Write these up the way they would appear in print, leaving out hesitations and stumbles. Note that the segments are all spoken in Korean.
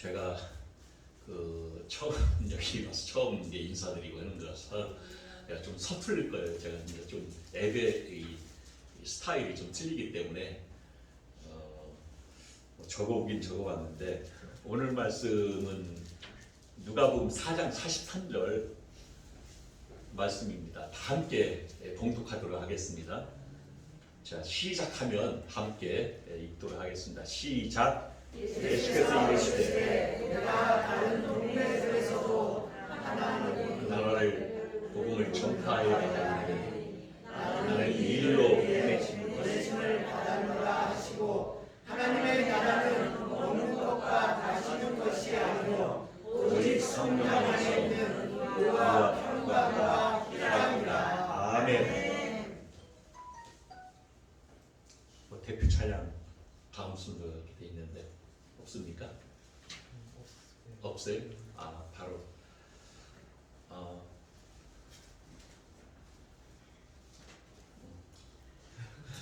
제가 처음 여기 와서 처음 이제 인사드리고 하는 거라서 좀 서툴릴 거예요. 제가 이제 좀 앱의 이 스타일이 좀 틀리기 때문에 적어오긴 적어봤는데 오늘 말씀은 누가복음 4장 43절 말씀입니다. 다 함께 봉독하도록 하겠습니다. 자, 시작하면 함께 읽도록 하겠습니다. 시작. 예수께서 이르시되 내가 다른 동네들에서도 그 나라를 복음을 전파하여 가니 나는 이 일로 보내심을 받았노라 하시고, 하나님의 나라는 먹는 것과 마시는 것이 아니요 오직 성령 안에 있는 의와 평강과 희락이라. 아멘. 대표 찬양 다음 순서 이렇게 돼 있는데 없습니까? 없어요? 바로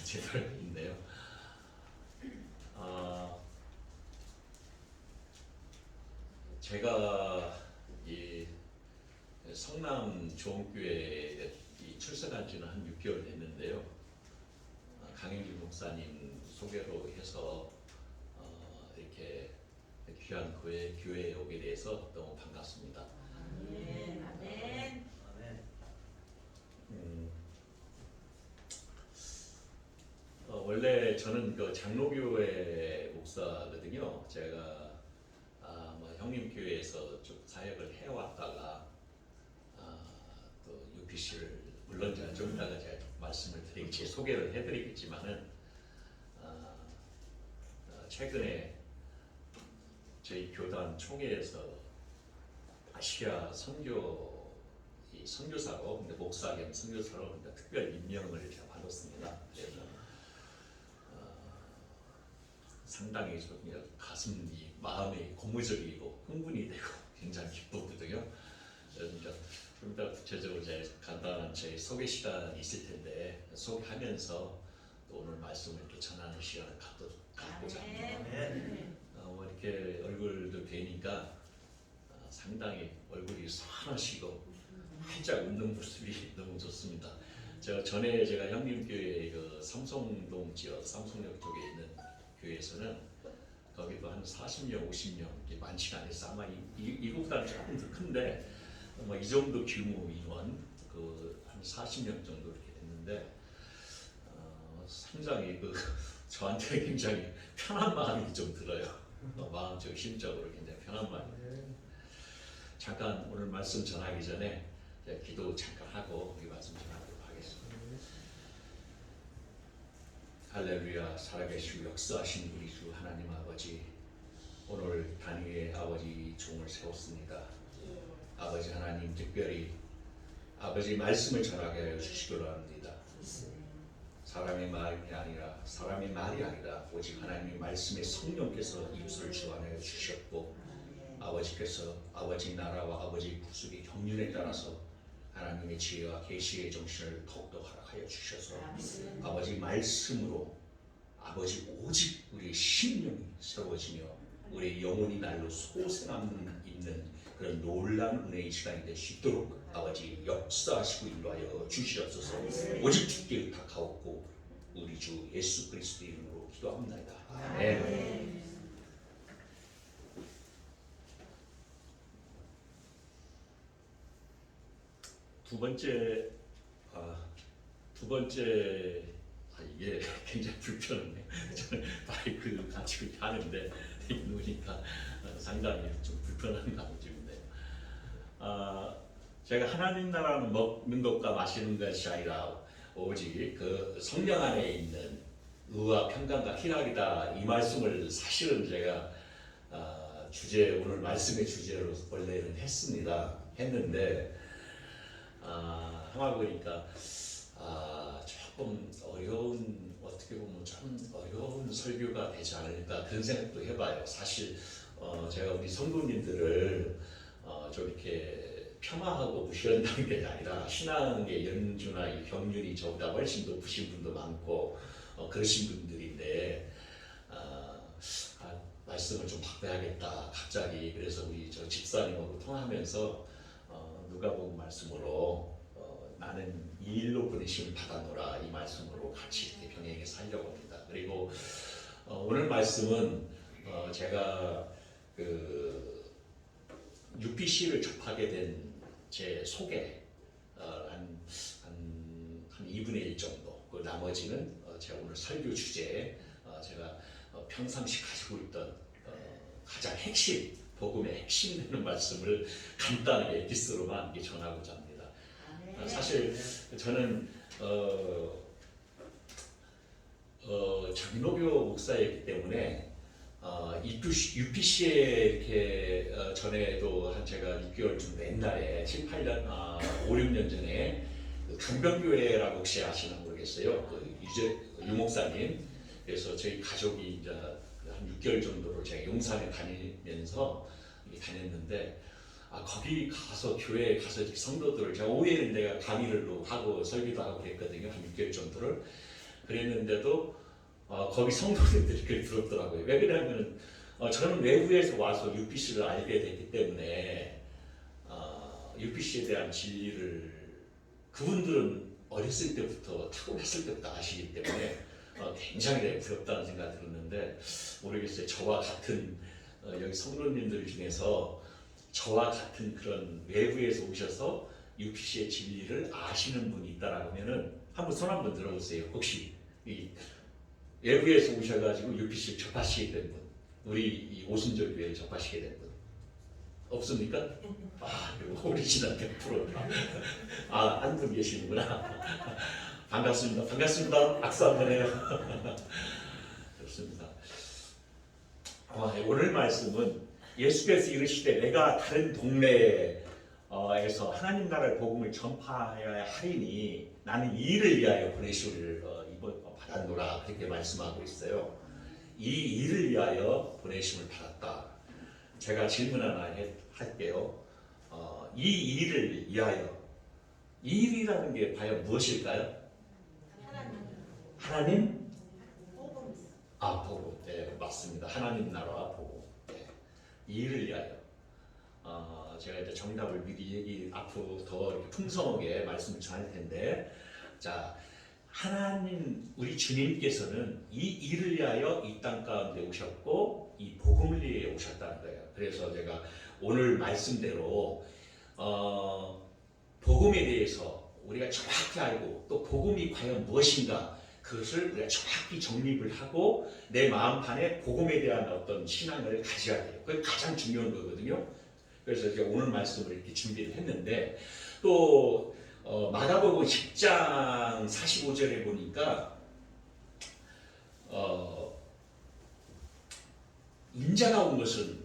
제발 있네요. 제가 이 성남 좋은교회에 출석한 지는 한 6개월 됐는데요. 강영진 목사님 소개로 해서 이렇게 귀한 교회에 오게 돼서 너무 반갑습니다. 아멘. 아멘. 원래 저는 장로교회 목사거든요. 제가 형님 교회에서 좀 사역을 해왔다가 또 UPC를 물론 좀 이따가 제가 말씀을 제 소개를 해드리겠지만은 최근에 저희 교단 총회에서 아시아 선교사로 근데 목사 겸 선교사로 특별 임명을 제가 받았습니다. 그래서 상당히 좀 가슴이 마음이 고무적이고 흥분이 되고 굉장히 기쁘거든요. 그래서 좀 더 구체적으로 제 간단한 제 소개 시간이 있을 텐데 소개하면서 또 오늘 말씀을 이렇게 전하는 시간을 갖고자 합니다. 이렇게 얼굴도 뵈니까 상당히 얼굴이 환하시고 활짝 웃는 모습이 너무 좋습니다. 제가 형님교회 삼성동 지역 삼성역 쪽에 있는 교회에서는 거기도 한 40명, 50명 이렇게 많지가 않아서 아마 이곳보다는 조금 더 큰데 이 정도 규모 인원 한 40명 정도 이렇게 됐는데 상당히 저한테 굉장히 편한 마음이 좀 들어요. 마음적 심적으로 굉장히 편한 마음이 들어요. 잠깐 오늘 말씀 전하기 전에 기도 잠깐 하고 이 말씀 전하도록 하겠습니다. 할렐루야. 살아계시고 역사하신 우리 주 하나님 아버지, 오늘 단위의 아버지 종을 세웠습니다. 아버지 하나님, 특별히 아버지 말씀을 전하게 하여 주시기로 합니다. 사람의 말이 아니라 오직 하나님의 말씀의 성령께서 이웃을 주관하여 주셨고, 아버지께서 아버지 나라와 아버지 구속의 경륜에 따라서 하나님의 지혜와 계시의 정신을 더욱더 허락하여 주셔서 아버지 말씀으로 아버지 오직 우리의 심령이 새로워지며 우리의 영혼이 날로 소생함 있는 그런 놀라운 은혜의 시간이 될 수 있도록 아버지 역사하시고 인도하여 주시옵소서. 오직 주께 의탁하옵고 우리 주 예수 그리스도 이름으로 기도합니다. 아멘. 두 번째 이게 굉장히 불편하네요. 저는 마이크를 가지고 이렇게 하는데 놓으니까 상당히 좀 불편한 감정인데요. 제가 하나님 나라는 먹는 것과 마시는 것이 아니라 오직 성령 안에 있는 의와 평강과 희락이다, 이 말씀을 사실은 제가 오늘 말씀의 주제로 원래는 했는데 하다 보니까 조금 어떻게 보면 좀 어려운 설교가 되지 않을까 그런 생각도 해봐요. 사실 제가 우리 성도님들을 좀 이렇게 폄하하고 무시한다는 게 아니라 신앙의 연주나 이 경륜이 저보다 훨씬 높으신 분도 많고 그러신 분들인데 말씀 말씀을 좀 바꿔야겠다 갑자기. 그래서 우리 저 집사님하고 통화하면서 누가복음 말씀으로 나는 이 일로 보내심을 받아노라 이 말씀으로 같이 이렇게 병행해서 하려고 합니다. 그리고 오늘 말씀은 제가 그 UPC를 접하게 된 제 소개 한 2분의 1 정도. 그 나머지는 제가 오늘 설교 주제에 제가 평상시 가지고 있던 가장 핵심, 복음의 핵심 되는 말씀을 간단하게 에피소드로만 전하고자 합니다. 사실 저는 장로교 목사이기 때문에 UPC에 이렇게 전에도 한 제가 6개월 정도 옛날에 7, 8년, 5, 6년 전에 강변교회라고 혹시 아시나 모르겠어요. 유 목사님. 그래서 저희 가족이 이제 한 6개월 정도로 제가 용산에 다니면서 다녔는데 거기 가서 교회에 가서 성도들을 제가 오해는 내가 강의를 하고 설교도 하고 그랬거든요. 한 6개월 정도를 그랬는데도 거기 성도님들이 그렇게 부럽더라고요. 왜 그러냐면 저는 외부에서 와서 UPC를 알게 됐기 때문에 UPC에 대한 진리를 그분들은 어렸을 때부터 타고났을 때부터 아시기 때문에 굉장히 부럽다는 생각이 들었는데 모르겠어요. 저와 같은 여기 성도님들 중에서 저와 같은 그런 외부에서 오셔서 UPC의 진리를 아시는 분이 있다라고 하면은 한번 손 한번 들어보세요. 혹시 외부에서 오셔가지고 UPC를 접하시게 된 분, 우리 이 오순절 교회를 접하시게 된 분 없습니까? 그리고 오리지널 100%다. 한 분 계시는구나. 반갑습니다. 반갑습니다. 악수 한번 해요. 좋습니다. 오늘 말씀은 예수께서 이르시되 내가 다른 동네에서 하나님 나라의 복음을 전파하여야 하리니 나는 이 일을 위하여 보내심을 받았노라 그렇게 말씀하고 있어요. 이 일을 위하여 보내심을 받았다. 제가 질문 하나 할게요. 이 일을 위하여, 이 일이라는 게 과연 무엇일까요? 하나님? 복음. 네, 맞습니다. 하나님 나라와 복음. 네. 이 일을 위하여. 제가 이제 정답을 미리 앞으로 더 이렇게 풍성하게 말씀을 전할 텐데, 자, 하나님, 우리 주님께서는 이 일을 위하여 이 땅 가운데 오셨고, 이 복음을 위해 오셨다는 거예요. 그래서 제가 오늘 말씀대로, 복음에 대해서 우리가 정확히 알고, 또 복음이 과연 무엇인가, 그것을 우리가 정확히 정립을 하고, 내 마음판에 복음에 대한 어떤 신앙을 가져야 돼요. 그게 가장 중요한 거거든요. 그래서 제가 오늘 말씀을 이렇게 준비를 했는데, 또, 마가복음 10장 45절에 보니까 인자가 온 것은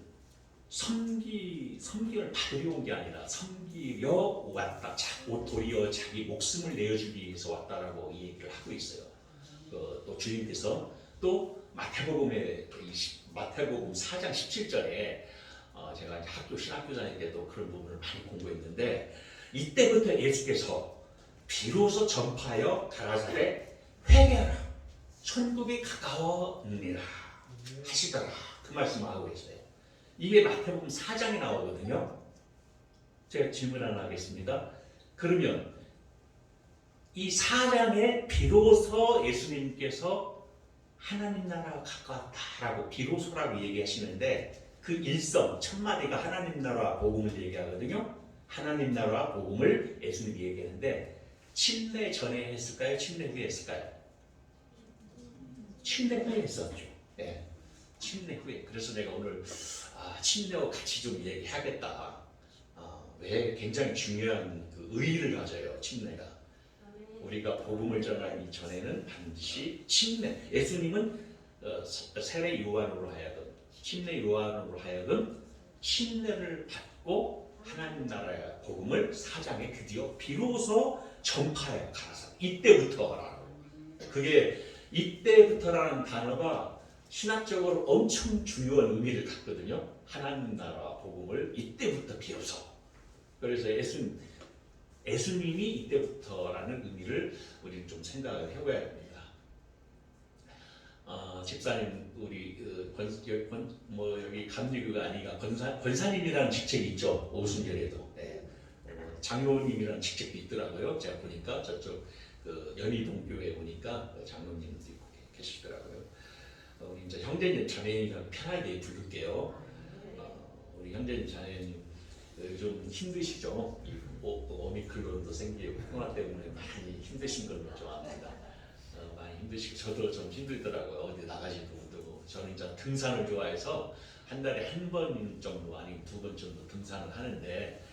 섬기를 받으려 온 게 아니라 섬기려 왔다. 도리어 자기 목숨을 내어주기 위해서 왔다라고 이 얘기를 하고 있어요. 또 주님께서 또 마태복음 4장 17절에 제가 학교 신학교 다닐 때도 그런 부분을 많이 공부했는데 이때부터 예수께서 비로소 전파하여 가라사대 회개하라 천국이 가까웠느니라 하시더라 그 말씀을 하고 있어요. 이게 마태복음 4장에 나오거든요. 제가 질문 하나 하겠습니다. 그러면 이 4장에 비로소 예수님께서 하나님 나라가 가까웠다라고 비로소라고 얘기하시는데 그 일성 첫마디가 하나님 나라 복음을 얘기하거든요. 하나님 나라 복음을 예수님이 얘기하는데 침례 전에 했을까요? 침례 후에 했을까요? 침례 후에 했었죠. 네. 침례 후에. 그래서 내가 오늘 침례와 같이 좀 얘기하겠다. 왜 굉장히 중요한 그 의의를 가져요. 침례가. 우리가 복음을 전하기 전에는 반드시 침례. 예수님은 세례 요한으로 하여금 침례 요한으로 하여금 침례를 받고 하나님 나라의 복음을 4장에 드디어 비로소 전파해 가라사. 이때부터라고. 그게 이때부터라는 단어가 신학적으로 엄청 중요한 의미를 갖거든요. 하나님 나라 복음을 이때부터 비로소. 그래서 예수님이 이때부터라는 의미를 우리는 좀 생각을 해봐야 됩니다. 집사님 우리 여기 감리교가 아니라 권사님이라는 직책이 있죠. 오순절에도. 네. 장로님이라는 직책도 있더라고요. 제가 보니까 저쪽 그 연희동교회 보니까 장로님도 있고 계시더라고요. 우리 이제 형제님, 자매님이랑 편하게 부를게요. 우리 형제님, 자매님 요즘 힘드시죠? 오미크론도 생기고 코로나 때문에 많이 힘드신 걸로 좀 압니다. 많이 힘드시고 저도 좀 힘들더라고요. 어디 나가지도 못하고. 저는 이제 등산을 좋아해서 한 달에 한 번 정도 아니면 두 번 정도 등산을 하는데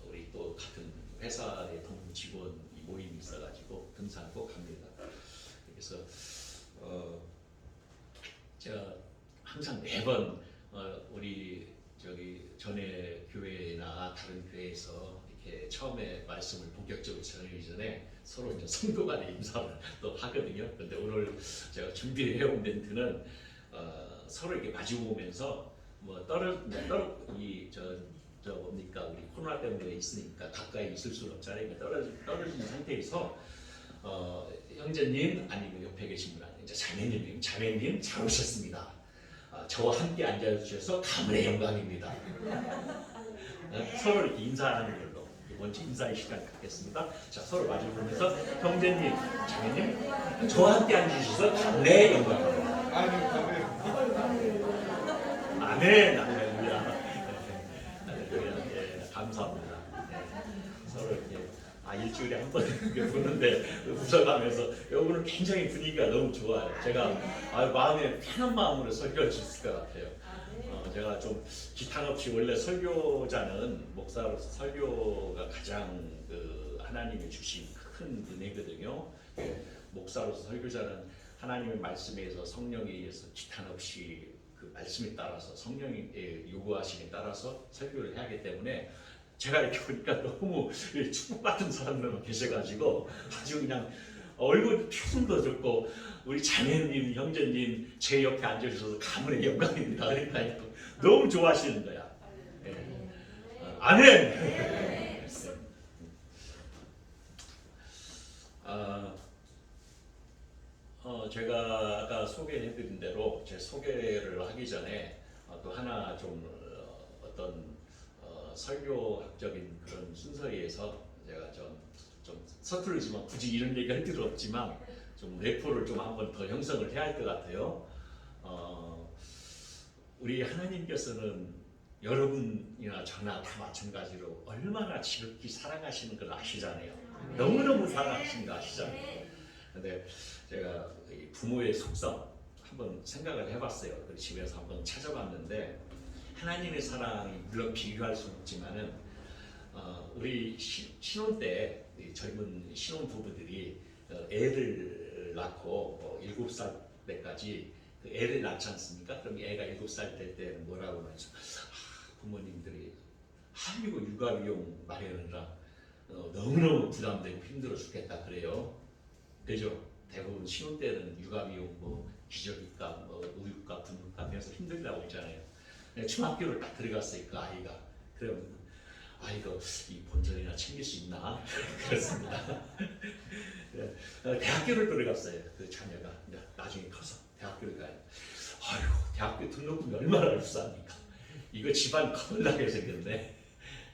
우리 또 같은 회사의 동문 직원 모임이 있어가지고 등산 꼭 합니다. 그래서 제가 항상 매번 우리 저기 전에 교회나 다른 교회에서 이렇게 처음에 말씀을 본격적으로 전하기 전에 서로 이제 성도 간의 인사를 또 하거든요. 근데 오늘 제가 준비해온 멘트는 서로 이렇게 마주보면서 뭐 저 뭡니까 우리 코로나 때문에 있으니까 가까이 있을 수는 없잖아요. 떨어진 상태에서 형제님 아니면 옆에 계신 분 아니면 이제 자매님 잘 오셨습니다. 저와 함께 앉아주셔서 가문의 영광입니다. 서로 이렇게 인사하는 걸로 이번 주 인사의 시간 갖겠습니다. 자, 서로 마주보면서 형제님, 자매님, 저와 함께 앉으셔서 가문의 영광입니다. 아멘, 할렐루야. 네, 감사합니다. 네, 서로 이렇게 일주일에 한 번 보는데 웃어가면서 오늘 굉장히 분위기가 너무 좋아요. 제가 마음에 편한 마음으로 설교할 수 있을 것 같아요. 제가 좀 기탄 없이 원래 설교자는 목사로서 설교가 가장 그 하나님이 주신 큰 은혜거든요. 목사로서 설교자는 하나님의 말씀에 의해서 성령에 의해서 기탄 없이 그 말씀에 따라서 성령의 요구하심에 따라서 설교를 해야 하기 때문에 제가 이렇게 보니까 너무 축복받은 사람들만 계셔가지고 아주 그냥 얼굴 표정도 좋고 우리 자매님, 형제님 제 옆에 앉아주셔서 가문의 영광입니다. 그러니까 너무 좋아하시는 거야. 네. 아멘. 제가 아까 소개해드린 대로 제 소개를 하기 전에 또 하나 좀 어떤 설교학적인 그런 순서에 의해서 제가 좀 서투르지만 굳이 이런 얘기 할 필요 없지만 좀 레포를 좀 한번 더 형성을 해야 할 것 같아요. 우리 하나님께서는 여러분이나 저나 다 마찬가지로 얼마나 지극히 사랑하시는 걸 아시잖아요. 너무너무 사랑하시는 거 아시잖아요. 근데 제가 부모의 속성 한번 생각을 해봤어요. 집에서 한번 찾아봤는데 하나님의 사랑이 물론 비교할 수 없지만은 우리 신혼 때 젊은 신혼 부부들이 애를 낳고 7살 때까지 그 애를 낳지 않습니까? 그럼 애가 7살 될 때는 뭐라고 하죠? 부모님들이 한리고 육아비용 마련하느라 너무너무 부담되고 힘들어 죽겠다 그래요. 그죠? 대부분 신혼 때는 육아비용 뭐 기저귀값, 뭐 우유값, 분유값 해서 힘들다고 했잖아요. 중학교를 딱 들어갔어요. 그 아이가. 그러면 아이가 이 본전이나 챙길 수 있나? 그렇습니다. 대학교를 들어갔어요. 그 자녀가 나중에 커서 대학교를 가요. 아유, 대학교 등록금이 얼마나 비쌉니까? 이거 집안 거덜나게 생겼네.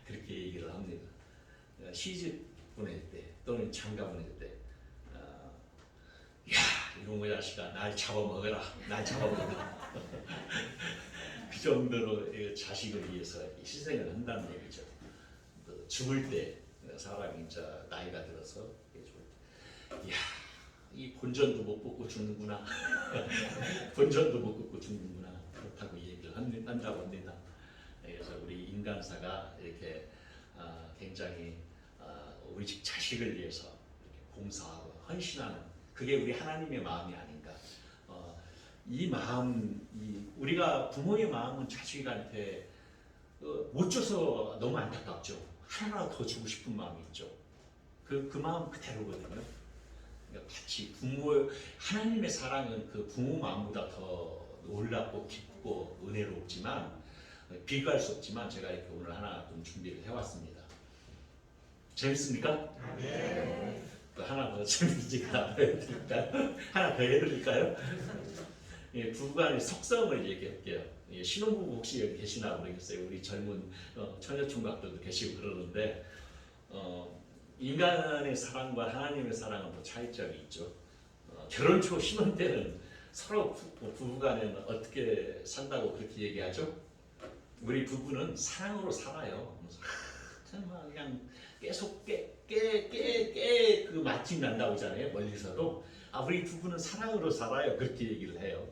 그렇게 얘기를 합니다. 시집 보낼 때 또는 장가 보낼 때, 야 이놈의 자식아 날 잡아먹어라, 날 잡아먹어라. 그 정도로 자식을 위해서 희생을 한다는 얘기죠. 죽을 때 사람이 이제 나이가 들어서 이야 이 본전도 못 뽑고 죽는구나. 본전도 못 뽑고 죽는구나. 그렇다고 얘기를 한다고 합니다. 그래서 우리 인간사가 이렇게 굉장히 우리 집 자식을 위해서 이렇게 봉사하고 헌신하는 그게 우리 하나님의 마음이 아닌가. 이 마음, 우리가 부모의 마음은 자식한테 못 줘서 너무 안타깝죠. 하나 더 주고 싶은 마음이 있죠. 그 마음 그대로거든요. 그러니까 같이 하나님의 사랑은 그 부모 마음보다 더 놀랍고 깊고 은혜롭지만 비교할 수 없지만 제가 이렇게 오늘 하나 좀 준비를 해왔습니다. 재밌습니까? 네. 또 하나 더 질문지가 해드릴까요? 하나 더 해드릴까요? 예, 부부간의 속성을 얘기할게요. 예, 신혼부부 혹시 여기 계시나 모르겠어요. 우리 젊은 처녀총각들도 계시고 그러는데 인간의 사랑과 하나님의 사랑은 또 차이점이 있죠. 결혼 초 신혼 때는 서로 부부간에는 어떻게 산다고 그렇게 얘기하죠? 우리 부부는 사랑으로 살아요. 정말 그냥 계속 그 맛집 난다고 하잖아요. 멀리서도 우리 부부는 사랑으로 살아요. 그렇게 얘기를 해요.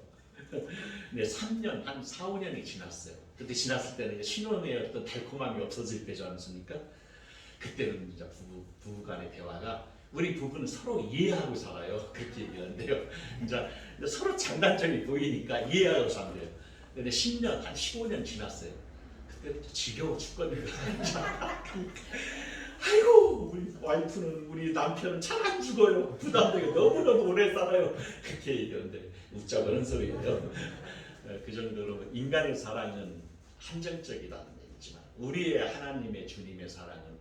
근데 3년, 한 4, 5년이 지났어요. 그때 지났을 때는 신혼의 어떤 달콤함이 없어질 때지 않습니까? 그때는 이제 부부간의 대화가 우리 부부는 서로 이해하고 살아요. 그렇게 얘기하는데요. 이제 서로 장단점이 보이니까 이해하고 산대요. 근데 10년, 한 15년 지났어요. 그때부터 지겨워 죽거든요. 아이고 우리 와이프는 우리 남편은 잘 안 죽어요. 부담되게 너무너무 오래 살아요. 그렇게 얘기하는데 웃자고 하는 소리예요. 그 정도로 인간의 사랑은 한정적이라는 얘기지만 우리의 하나님의 주님의 사랑은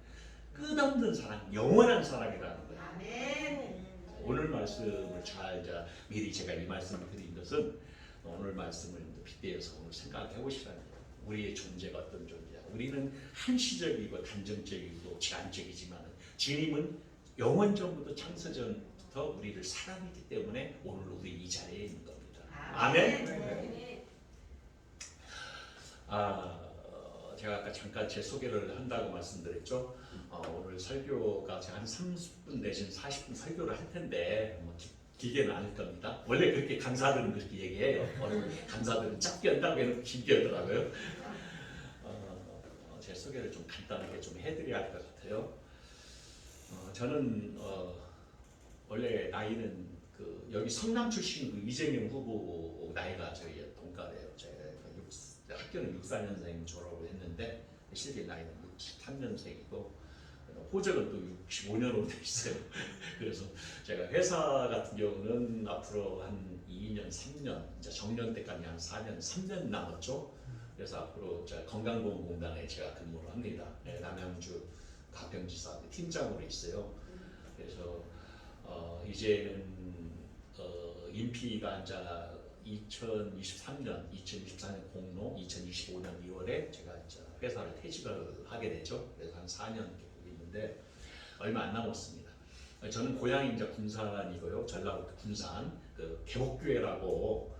끝없는 사랑, 영원한 사랑이라는 거예요. 아멘. 오늘 말씀을 잘 이제 미리 제가 이 말씀을 드린 것은 오늘 말씀을 빗대어서 오늘 생각해 보시라는 거예요. 우리의 존재가 어떤 존재야. 우리는 한시적이고 단정적이고 제한적이지만 주님은 영원전부터 창세전부터 우리를 사랑했기 때문에 오늘 우리 이 자리에 있는 겁니다. 아멘. 제가 아까 잠깐 제 소개를 한다고 말씀드렸죠. 오늘 설교가 제가 한 30분 내지는 40분 설교를 할 텐데 길게는 않을 겁니다. 원래 그렇게 강사들은 그렇게 얘기해요. 강사들은 짧게 한다고 해놓고 길게 하더라고요. 제 소개를 좀 간단하게 좀 해드려야 할 것 같아요. 저는 원래 나이는 여기 성남 출신 이재명 후보 나이가 저희 동갑이에요. 제가 학교는 64년생 졸업을 했는데 실제 나이는 63년생이고 호적은 또 65년으로 돼 있어요. 그래서 제가 회사 같은 경우는 앞으로 한 2년, 3년, 이제 정년 때까지 한 4년, 3년 남았죠. 그래서 앞으로 건강보험공단에 제가 근무를 합니다. 네, 남양주 가평지사 팀장으로 있어요. 그래서 이제는 임기가 이제 2023년 공로 2025년 2월에 제가 이제 회사를 퇴직을 하게 되죠. 그래서 한 4년 정도 있는데 얼마 안 남았습니다. 저는 고향이 이제 군산이고요. 전라북도 군산 개복교회라고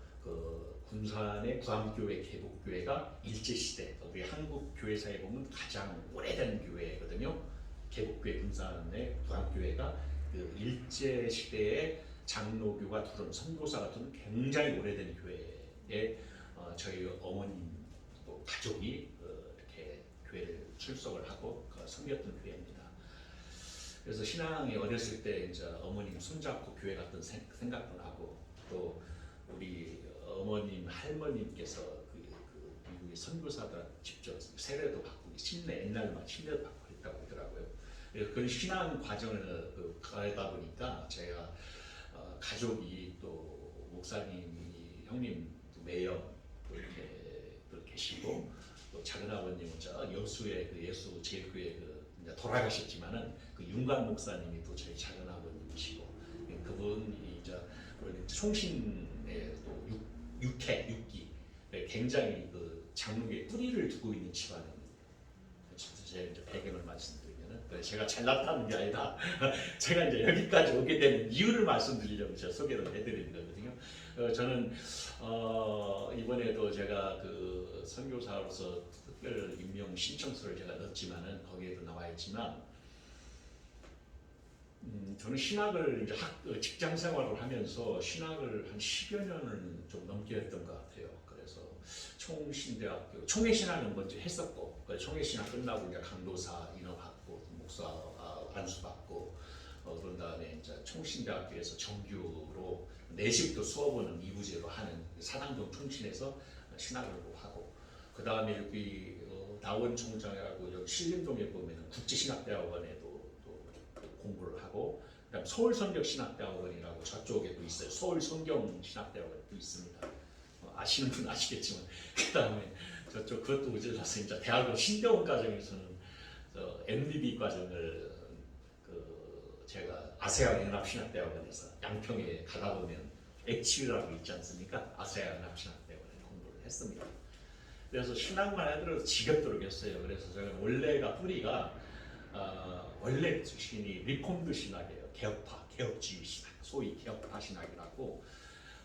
군산의 구암교회 개복교회가 일제시대 우리 한국 교회사에 보면 가장 오래된 교회거든요. 개복교회 군산의 구암교회가 일제시대에 장로교가 두른 선교사가 두른 굉장히 오래된 교회에 저희 어머님 또 가족이 이렇게 교회를 출석을 하고 섬겼던 교회입니다. 그래서 신앙이 어렸을 때 이제 어머님 손잡고 교회 갔던 생각도 나고 또 우리 어머님 할머님께서 미국의 선교사들 직접 세례도 받고 옛날만 침례도 받고 했다고 하더라고요. 그래서 그런 신앙 과정을 가다 보니까 제가 가족이 또 목사님이 형님 매형 이렇게 계시고 또 작은 아버님은 여수의 예수 제일교회 돌아가셨지만은 윤관 목사님이 또 저희 작은 아버님이시고 그분이 이제 총신의 또 육기 굉장히 장로교에 뿌리를 두고 있는 집안입니다. 제가 이제 배경을 말씀드리면은 제가 잘났다는 게 아니라 제가 이제 여기까지 오게 된 이유를 말씀드리려고 제가 소개를 해드리는 거거든요. 저는 이번에도 제가 선교사로서 특별 임명 신청서를 제가 넣었지만은 거기에도 나와 있지만 저는 신학을 이제 직장 생활을 하면서 신학을 한 10여 년을 좀 넘게 했던 것 같아요. 그래서 총신대학교 총회신학은 먼저 했었고 총회신학 끝나고 이제 강도사 인허받고 목사 안수받고 그런 다음에 이제 총신대학교에서 정규로 4시부터 수업은 2부제로 하는 사당동 총신에서 신학을 하고 그 다음에 여기 나원 총장이라고 여기 신림동에 보면 국제신학대학원에도 공부를 하고 그다음 서울성경신학대학원이라고 저쪽에도 있어요. 서울성경신학대학원도 있습니다. 아시는 분 아시겠지만 그다음에 저쪽 그것도 모자라서 이제 대학원 신대원 과정에서는 MBB 과정을 제가 아세아 연합신학대학원에서 양평에 가다 보면 엑치유라고 있지 않습니까? 아세아 연합신학대학원에 공부를 했습니다. 그래서 신학만 하더라도 지겹도록 했어요. 그래서 제가 원래가 뿌리가 원래 신이 리폼드 신학이에요. 개혁파, 개혁주의 신학, 소위 개혁파 신학이라고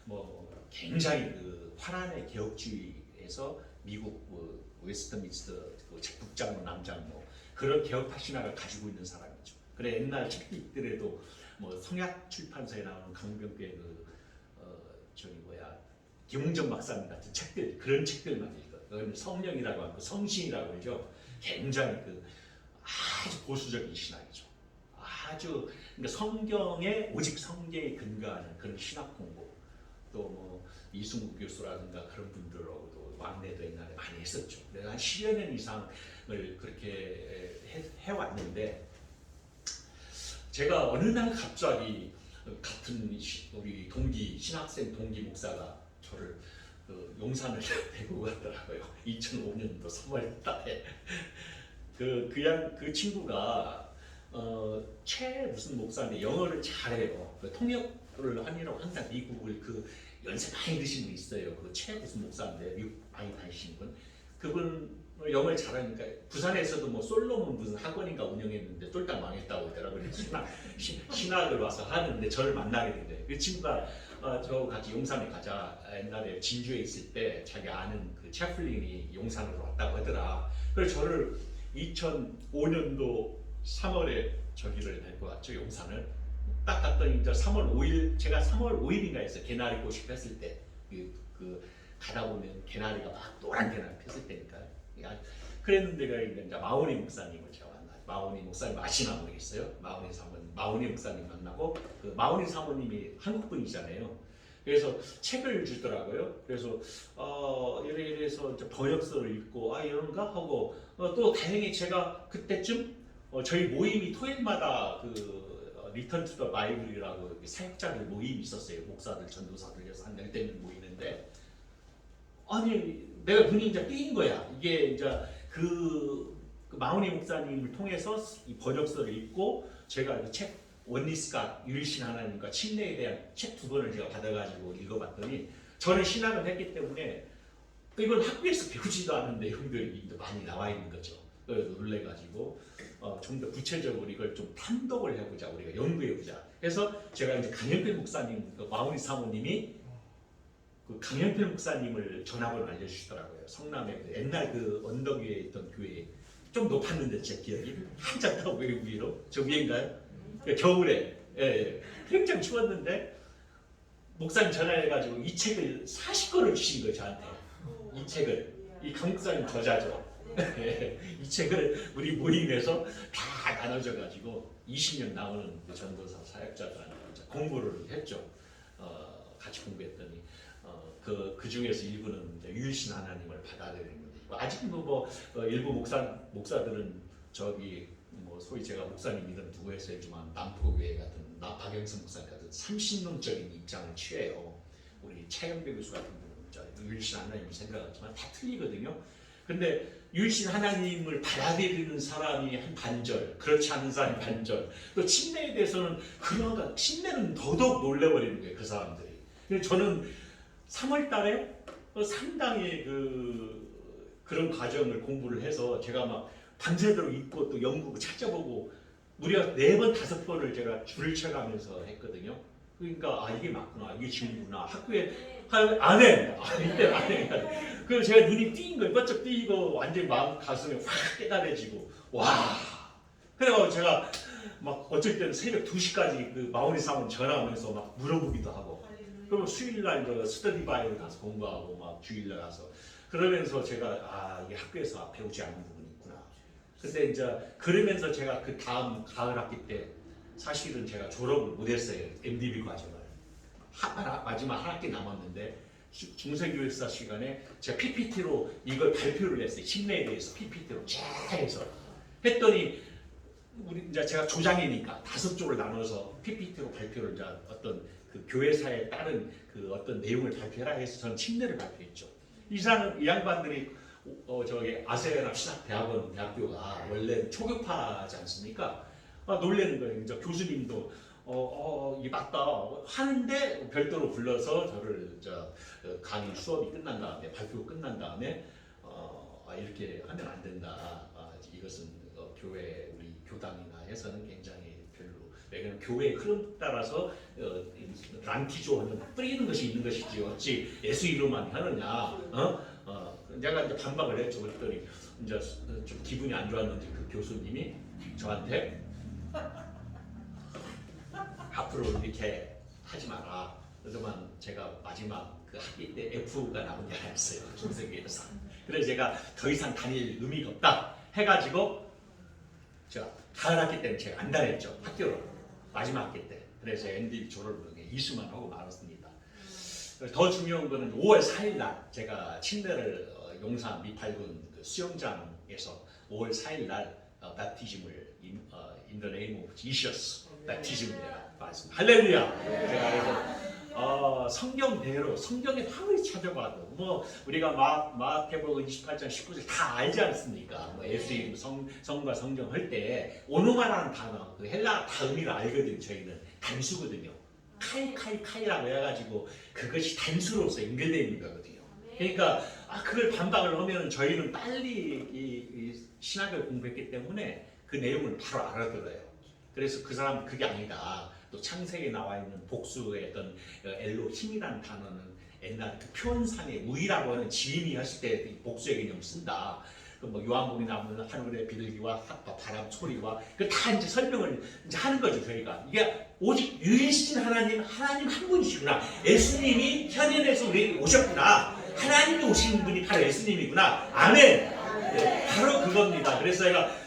뭐 굉장히 그 화란의 개혁주의에서 미국 웨스트민스터 북장로 남장로 그런 개혁파 신학을 가지고 있는 사람이죠. 그래 옛날 책들에도 뭐 성약 출판사에 나오는 강병교의 김웅전 박사님 같은 책들 그런 책들만 읽어요. 성령이라고 하고 성신이라고 하죠. 굉장히 그 아주 보수적인 신학이죠. 아주 그러니까 성경에 오직 성경에 근거하는 그런 신학 공부 또 뭐 이승우 교수라든가 그런 분들하고도 왕래도 옛날에 많이 했었죠. 그래서 한 10여 년 이상을 그렇게 해왔는데 제가 어느 날 갑자기 같은 우리 동기 신학생 동기 목사가 저를 용산을 데리고 갔더라고요. 2005년도 3월 달에 그 친구가 최 무슨 목사인데 영어를 잘해요. 통역을 하느라고 항상 미국을 연세 많이 드신 분 있어요. 최 무슨 목사인데 미국 많이 다니신 분. 그분 영어를 잘하니까 부산에서도 뭐 솔로몬 무슨 학원인가 운영했는데 쫄딱 망했다고 하더라고요. 신학을 와서 하는데 저를 만나게 된 거예요. 그 친구가 저 같이 용산에 가자. 옛날에 진주에 있을 때 자기 아는 그 채플린이 용산으로 왔다고 하더라. 그래서 저를 2005년도 3월에 저기를 데리고 왔죠. 용산을. 딱 갔더니 이제 3월 5일 제가 3월 5일인가 했어요. 개나리 꽃이 폈을 때 가다 보면 개나리가 막 노란 개나리 폈을 때니까. 그랬는데 이제 마오니 목사님을 제가 만나요. 마오니 목사님 아시나 모르겠어요. 마오니 목사님 만나고 그 마오니 사모님이 한국 분이잖아요. 그래서 책을 주더라고요. 그래서 이래서 이제 번역서를 읽고 이런가 하고 또 다행히 제가 그때쯤 저희 모임이 토요일마다 리턴 투 더 바이블이라고 사역자들 모임이 있었어요. 목사들, 전도사들 해서 한 10명 모이는데 아니 내가 눈이 이제 띄인 거야. 이게 이제 그 마오니 목사님을 통해서 이 번역서를 읽고 제가 이 책 원리스가 유일신 하나님과 침례에 대한 책 2권을 제가 받아가지고 읽어봤더니 저는 신학을 했기 때문에 이건 학교에서 배우지도 않은 내용들이 많이 나와 있는 거죠. 그래서 놀래가지고 좀 더 구체적으로 이걸 좀 탐독을 해보자, 우리가 연구해보자. 그래서 제가 이제 강현필 목사님, 마오니 사모님이 강현필 목사님을 전화번호 알려주시더라고요. 성남에 옛날 언덕 위에 있던 교회 좀 높았는데 제 기억이 한참 더 위로 저 위인가요? 겨울에 굉장히 추웠는데 목사님 전화해가지고 이 책을 40권을 주신 거예요 저한테. 이 책을 이 강목사님 저자죠. 이 책을 우리 모임에서 다 나눠줘가지고 20년 나오는 전도사 사역자들한테 공부를 했죠. 같이 공부했더니 그 중에서 일부는 유일신 하나님을 받아들이는 분도 있고 아직도 일부 목사들은 소위 제가 목사님 이름 두고 해서 했지만 남포교회 같은 박영선 목사 같은 30년적인 입장을 취해요. 우리 차영배 교수 같은 분은 유일신 하나님을 생각하지만 다 틀리거든요. 근데 유일신 하나님을 받아들이는 사람이 한 반절, 그렇지 않은 사람이 반절. 또 침례에 대해서는 그런가 침례는 더더욱 놀래버리는 거예요, 그 사람들이. 그래서 저는 3월달에 상당히 그런 과정을 공부를 해서 제가 막 밤새도록 읽고 또 연구고 찾아보고 무려 4번, 5번을 제가 줄을 쳐가면서 했거든요. 그러니까 이게 맞구나, 이게 진리구나. 학교에 안 해. 이때 안 해. 그래서 제가 눈이 띄인 거예요. 번쩍 띄고 완전히 마음 가슴이 확 깨달아지고 와. 그래서 제가 막 어쩔 때는 새벽 2시까지 마오니 사모님 전화하면서 막 물어보기도 하고. 그럼 수요일날 스터디 바이를 가서 공부하고 막 주일날 가서 그러면서 제가 이게 학교에서 배우지 않는 부분이 있구나. 근데 이제 그러면서 제가 그 다음 가을 학기 때 사실은 제가 졸업을 못했어요. MDB 과정을. 마지막 한 학기 남았는데 중세교육사 시간에 제가 PPT로 이걸 발표를 했어요. 침례에 대해서 PPT로 쫙 해서 했더니 이제 제가 조장이니까 5쪽을 나눠서 PPT로 발표를 이제 어떤 교회사에 따른 어떤 내용을 발표해라 해서 저는 침례를 발표했죠. 이 양반들이 아세아연합 신학대학원 대학교가 원래 초교파지 않습니까? 놀라는 거예요. 이제 교수님도 이 맞다 하는데 별도로 불러서 저를 강의 수업이 끝난 다음에 발표 끝난 다음에 이렇게 하면 안 된다. 이것은 교회 우리 교당이나 해서는 굉장히 별로. 왜냐하면 교회의 흐름 따라서 란티조하는 뿌리는 것이 있는 것이지 어찌 예수 이름만 하느냐. 내가 이제 반박을 했죠. 그랬더니 이제 좀 기분이 안 좋았는지 그 교수님이 저한테 앞으로 이렇게 하지 마라. 그동안 제가 마지막 그 학기 때 F가 나온 게 아니었어요. 중세교회에서. 그래서 제가 더 이상 다닐 의미가 없다 해가지고 제가 가을 학기 때는 제가 안 다녔죠. 학교로 마지막 학기 때. 그래서 ND 졸업을 이수만 하고 말았습니다. 더 중요한 거는 5월 4일 날 제가 침례를 용산 미팔군 그 수영장에서 5월 4일 날 바티즘을 in the name of Jesus 바티즘을 내가 받았습니다. 할렐루야. 제가 그래서 성경대로 성경의 방을 찾아봐도 뭐 우리가 마태복음 28장 19절 다 알지 않습니까? 뭐 예수 이름 성과 성경 할 때 오노마라는 단어 그 헬라 다 의미를 알거든요. 저희는 단수거든요. 카이라고 해가지고 그것이 단수로서 연결되어 있는 거거든요. 그러니까 그걸 반박을 하면 저희는 빨리 이 신학을 공부했기 때문에 그 내용을 바로 알아들어요. 그래서 그 사람 그게 아니다. 또 창세기에 나와 있는 복수의 어떤 엘로힘이라는 단어는 옛날 그 표현상의 우이라고 하는 지인이 했을 때 복수의 개념을 쓴다. 뭐 요한복음에 나오는 하늘의 비둘기와 바람 소리와 그 다 이제 설명을 이제 하는 거죠. 저희가 이게 오직 유일신 하나님 한 분이시구나. 예수님이 현현에서 우리에게 오셨구나. 하나님이 오신 분이 바로 예수님이구나. 아멘. 네, 바로 그겁니다. 그래서 제가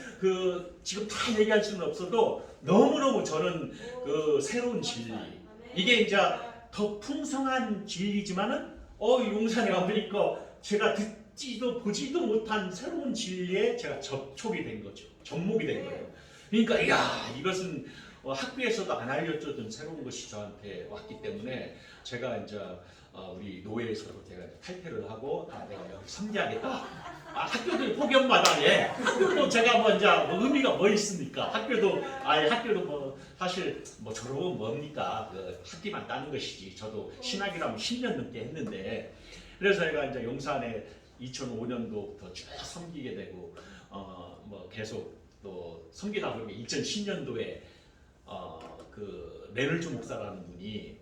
지금 다 얘기할 수는 없어도 너무너무 저는 그 새로운 진리 이게 이제 더 풍성한 진리지만은 용산에 와보니까 제가 듣지도 보지도 못한 새로운 진리에 제가 접촉이 된 거죠. 접목이 된 거예요. 그러니까 이것은 학교에서도 안 알려줬던 새로운 것이 저한테 왔기 때문에 제가 이제 우리 노예에서도 제가 탈퇴를 하고 내가 여기 섬기하겠다. 학교들 폭염마다 학교도 제가 뭐 이제 의미가 뭐 있습니까? 학교도 뭐 사실 뭐 졸업은 뭡니까? 그 학기만 따는 것이지. 저도 신학이라면 10년 넘게 했는데 그래서 제가 이제 용산에 2005년도부터 쭉 섬기게 되고 뭐 계속 또 섬기다 보면 2010년도에 그 레널즈 목사라는 분이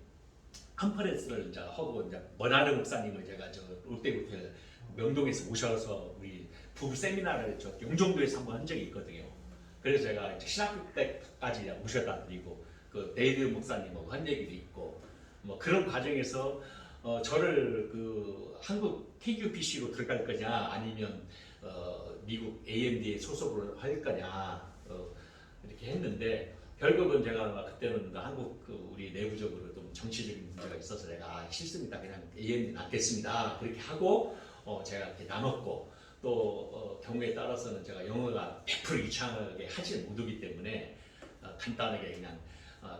컨퍼런스를 이제 하고 이제 머나르 목사님을 제가 저 롯데호텔 명동에서 모셔서 우리 부부 세미나를 저 용종도에서 한번 한 적이 있거든요. 그래서 제가 이제 신학교 때까지 모셔다 드리고 그 데이드 목사님하고 한 얘기도 있고 뭐 그런 과정에서 저를 그 한국 KUPC로 들어갈 거냐 아니면 미국 AMD에 소속을 할 거냐 이렇게 했는데 결국은 제가 그때는 한국 우리 내부적으로 좀 정치적인 문제가 있어서 내가 싫습니다. 그냥 AMD 남겠습니다. 그렇게 하고 제가 이렇게 남았고 또 경우에 따라서는 제가 영어가 100% 유창하게 하지 못하기 때문에 간단하게 그냥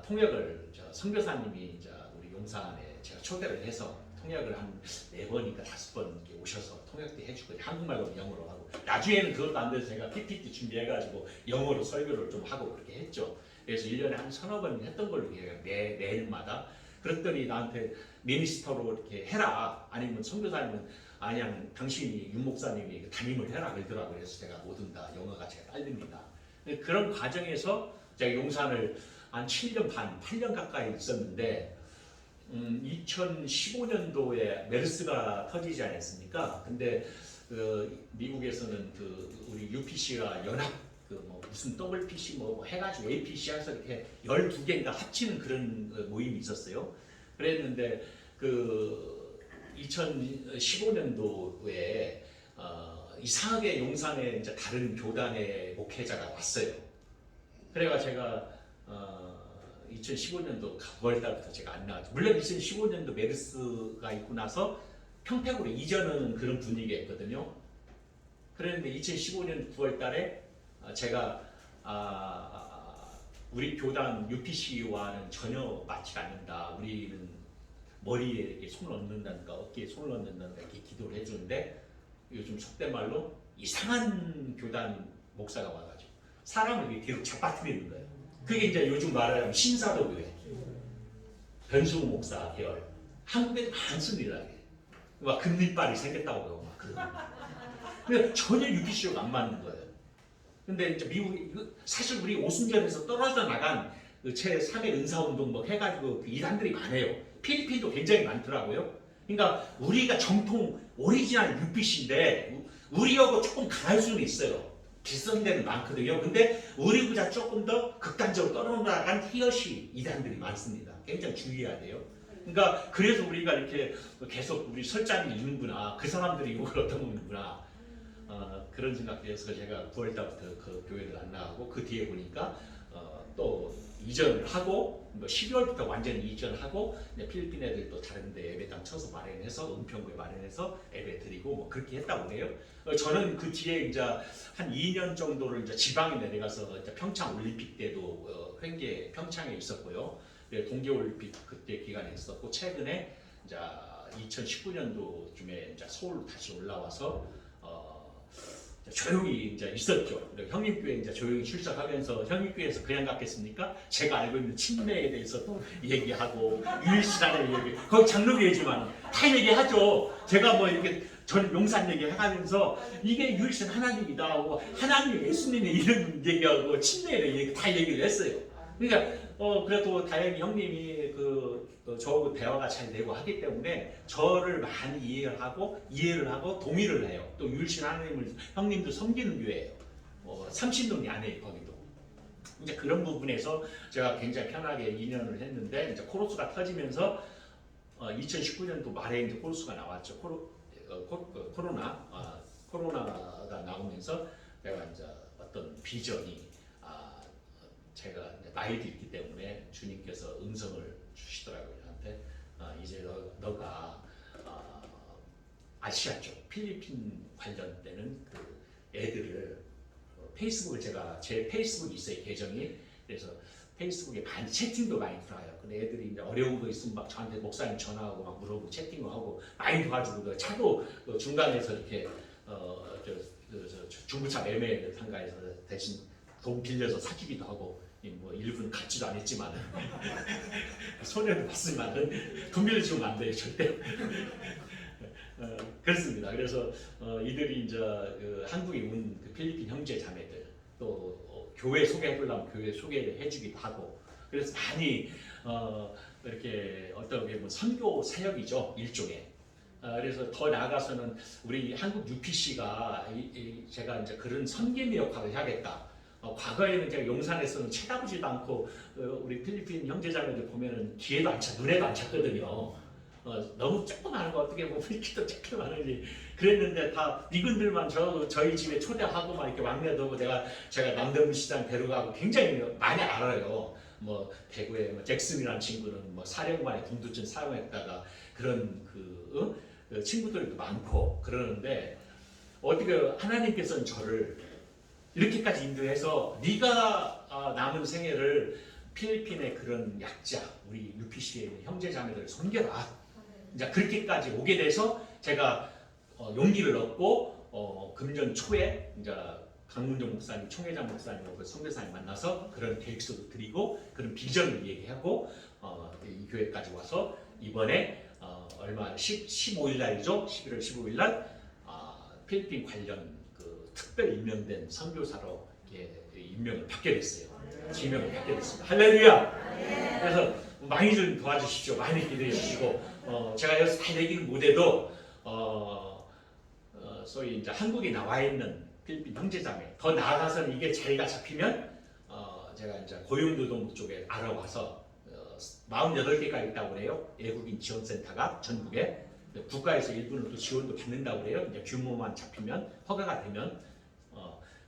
통역을 선교사님이 이제 우리 용산에 제가 초대를 해서 통역을 한 4번인가 5번 오셔서 통역도 해주고 한국말로 영어로 하고 나중에는 그것도 안 돼서 제가 PPT 준비해가지고 영어로 설교를 좀 하고 그렇게 했죠. 그래서 1년에 한 3-4번 했던 걸로 기억해요. 매일마다. 그랬더니 나한테 미니스터로 이렇게 해라. 아니면 선교사님은 아니야 당신이 윤 목사님이 담임을 해라 그러더라고요. 그래서 제가 뭐든 다 영어가 제가 딸립니다. 그런 과정에서 제가 용산을 한 7년 반, 8년 가까이 있었는데 2015년도에 메르스가 터지지 않았습니까? 근데 미국에서는 우리 UPC가 연합 뭐 무슨 WPC 뭐 해가지고 APC 해서 이렇게 12개인가 합치는 그런 모임이 있었어요. 그랬는데 2015년도에 이상하게 용산에 이제 다른 교단의 목회자가 왔어요. 그래가 제가 2015년도 9월 달부터 제가 안 나왔죠. 물론 2015년도 메르스가 있고 나서 평택으로 이전하는 그런 분위기였거든요. 그랬는데 2015년 9월 달에 제가 우리 교단 UPC와는 전혀 맞지 않는다. 우리는 머리에 이렇게 손을 얹는다든가 어깨에 손을 얹는다든가 이렇게 기도를 해주는데 요즘 속된 말로 이상한 교단 목사가 와가지고 사람을 이렇게 뒤로 잡아뜨리는 거예요. 그게 이제 요즘 말하자면 신사도교회, 변수우 목사 계열. 한국에 많습니다. 막 금리빨이 생겼다고 그러고 막 그러고. 근데 전혀 UPC하고 안 맞는 거예요. 근데 이제 미국이 사실 우리 오순절에서 떨어져 나간 그 제3의 은사운동 뭐 해가지고 그 이단들이 많아요. 필리핀도 굉장히 많더라고요. 그러니까 우리가 정통 오리지널 UPC인데 우리하고 조금 강할 수는 있어요. 비싼 데는 많거든요. 근데 우리보다 조금 더 극단적으로 떨어나간 히어시 이단들이 많습니다. 굉장히 주의해야 돼요. 그러니까 그래서 우리가 이렇게 계속 우리 설자를 읽는구나. 그 사람들이 이걸 얻어먹는구나. 그런 생각에서 제가 9월달부터 그 교회를 안 나가고 그 뒤에 보니까 또 이전을 하고 뭐 12월부터 완전히 이전하고 필리핀 애들 또 다른데 예배당 쳐서 마련해서 은평구에 마련해서 예배 드리고 뭐 그렇게 했다고 그래요. 저는 그 뒤에 이제 한 2년 정도를 이제 지방에 내려가서 이제 평창 올림픽 때도 횡계 평창에 있었고요. 동계올림픽 그때 기간에 있었고 최근에 이제 2019년도쯤에 이제 서울로 다시 올라와서 조용히 이제 있었죠. 형님교회 이제 조용히 출석하면서 형님교회에서 그냥 갔겠습니까? 제가 알고 있는 침례에 대해서도 얘기하고 유일신앙을 얘기, 거기 장로교회지만 다 얘기하죠. 제가 뭐 이렇게 전 용산 얘기하면서 이게 유일신 하나님이다 하고 하나님 예수님의 이름 얘기하고 침례를 얘기 다 얘기를 했어요. 그러니까 그래도 다행히 형님이 저하고 대화가 잘 되고 하기 때문에 저를 많이 이해를 하고 동의를 해요. 또 유일신 하나님을 형님도 섬기는 교회예요. 삼신동이 아니에요 거기도. 이제 그런 부분에서 제가 굉장히 편하게 2년을 했는데 이제 코로스가 터지면서 2019년도 말에 이제 코로스가 나왔죠. 코로나가 나오면서 내가 이제 어떤 비전이 제가 이제 나이도 있기 때문에 주님께서 음성을 주시더라고요. 저한테 이제 너가 아시아 쪽 필리핀 관련되는 그 애들을 페이스북을 제 페이스북이 있어요 계정이. 그래서 페이스북에 많이 채팅도 많이 들어와요. 근데 애들이 이제 어려운 거 있으면 막 저한테 목사님 전화하고 막 물어보고 채팅도 하고 많이 도와주고 차도 중간에서 이렇게 중고차 매매 상가에서 대신 돈 빌려서 사주기도 하고. 뭐 일부는 갖지도 않았지만 손해를 봤지만은 돈 빌려주면 안 돼요 절대. 그렇습니다. 그래서 이들이 이제 한국에 온 그 필리핀 형제 자매들 또 교회 소개해보려면 교회 소개를 해주기도 하고 그래서 많이 이렇게 어떻게 보면 선교 사역이죠 일종의. 그래서 더 나아가서는 우리 한국 UPC가 제가 이제 그런 선계미 역할을 해야겠다. 과거에는 제가 용산에서는 쳐다보지도 않고 우리 필리핀 형제자매들 보면은 귀에도 안 차, 눈에도 안 찼거든요. 너무 조그마한 거 어떻게 보면 이렇게 조그마한지 그랬는데 다 이분들만 저희 집에 초대하고 막 이렇게 왕래도 제가 남대문시장 데려가고 굉장히 많이 알아요. 뭐 대구에 뭐 잭슨이라는 친구는 뭐 사령관의 군두증 사용했다가 그런 그 친구들도 많고 그러는데 어떻게 하나님께서는 저를 이렇게까지 인도해서 네가 남은 생애를 필리핀의 그런 약자 우리 UPC에 있는 형제자매들을 섬겨라. 이제 그렇게까지 오게 돼서 제가 용기를 얻고 금년 초에 이제 강문정 목사님, 총회장 목사님하고 그 선교사님 만나서 그런 계획서도 드리고 그런 비전을 얘기하고 이 교회까지 와서 이번에 얼마 15일 날이죠. 11월 15일 날 필리핀 관련 특별 임명된 선교사로 임명을 받게 됐어요. 지명을 받게 됐습니다. 할렐루야. 그래서 많이 좀 도와주십시오. 많이 기도해 주시고 제가 여기서 다 얘기를 못해도 소위 이제 한국에 나와 있는 필리핀 형제자매 더 나아가서는 이게 자리가 잡히면 제가 이제 고용노동부 쪽에 알아와서 48개가 있다고 그래요. 외국인 지원센터가 전국에 국가에서 일부는 또 지원도 받는다고 그래요. 이제 규모만 잡히면 허가가 되면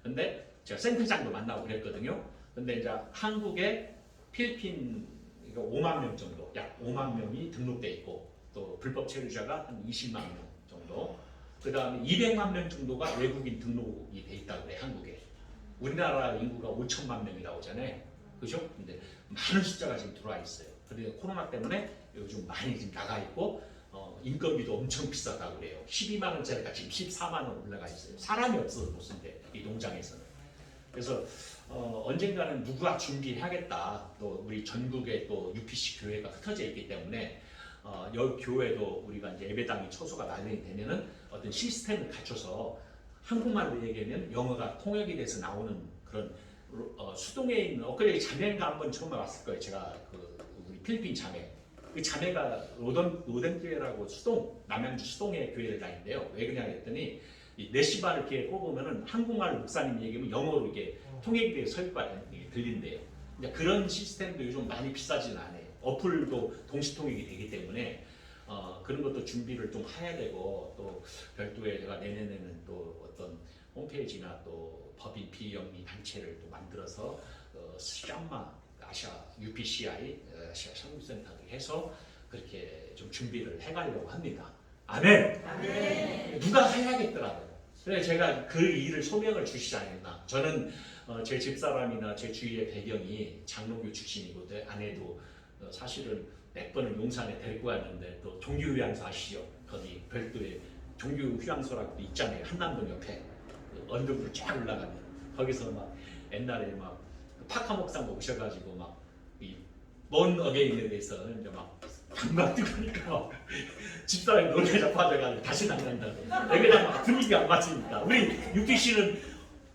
근데 제가 센터장도 만나고 그랬거든요. 근데 이제 한국에 필리핀 5만 명 정도, 약 5만 명이 등록돼 있고 또 불법 체류자가 한 20만 명 정도. 그 다음에 200만 명 정도가 외국인 등록이 돼 있다고 그래 한국에. 우리나라 인구가 5천만 명이 나오잖아요. 그죠? 근데 많은 숫자가 지금 들어와 있어요. 그런데 코로나 때문에 요즘 많이 지금 나가 있고 인건비도 엄청 비싸다고 그래요. 12만 원짜리가 지금 14만 원 올라가 있어요. 사람이 없어서 못 쓴대 이 농장에서는. 그래서 언젠가는 누구가 준비해야겠다. 또 우리 전국에 또 UPC 교회가 흩어져 있기 때문에 여기 교회도 우리가 이제 예배당이 처소가 마련이 되면은 어떤 시스템을 갖춰서 한국말로 얘기하면 영어가 통역이 돼서 나오는 그런 수동에 있는 엊그제 자매가 한번 처음에 왔을 거예요. 제가 우리 필리핀 자매. 그 자매가 로덴교회라고 남양주 수동의 교회를 다니는데요. 왜 그러냐 했더니 이 네시바를 이렇게 꼽으면은 한국말 목사님 얘기하면 영어로 이게 통역이 돼서 설교가 들린대요. 그런 시스템도 요즘 많이 비싸지는 않아요. 어플도 동시 통역이 되기 때문에 그런 것도 준비를 좀 해야 되고 또 별도의 제가 내년에는 또 어떤 홈페이지나 또 법인 비영리 단체를 또 만들어서 샴마 아시아 UPCI 아시아 상무센터도 해서 그렇게 좀 준비를 해가려고 합니다. 아멘. 아멘. 누가 해야겠더라고요. 그래서 제가 그 일을 소명을 주시지 않았나. 저는 제 집사람이나 제 주위의 배경이 장로교 출신이고 아내도 사실은 몇 번을 용산에 데리고 갔는데 또 종교휴양소 아시죠? 거기 별도의 종교휴양소라고 있잖아요. 한남동 옆에 언덕으로 쫙 올라가면 거기서 막 옛날에 막 파카 목사님 오셔가지고 막 먼 어게인에 대해서 이제 막 감각 뜨고 하니까 집사람이 놀래자 빠져가지고 다시 안 간다고. 애가 막 분위기가 안 맞으니까 우리 UPC는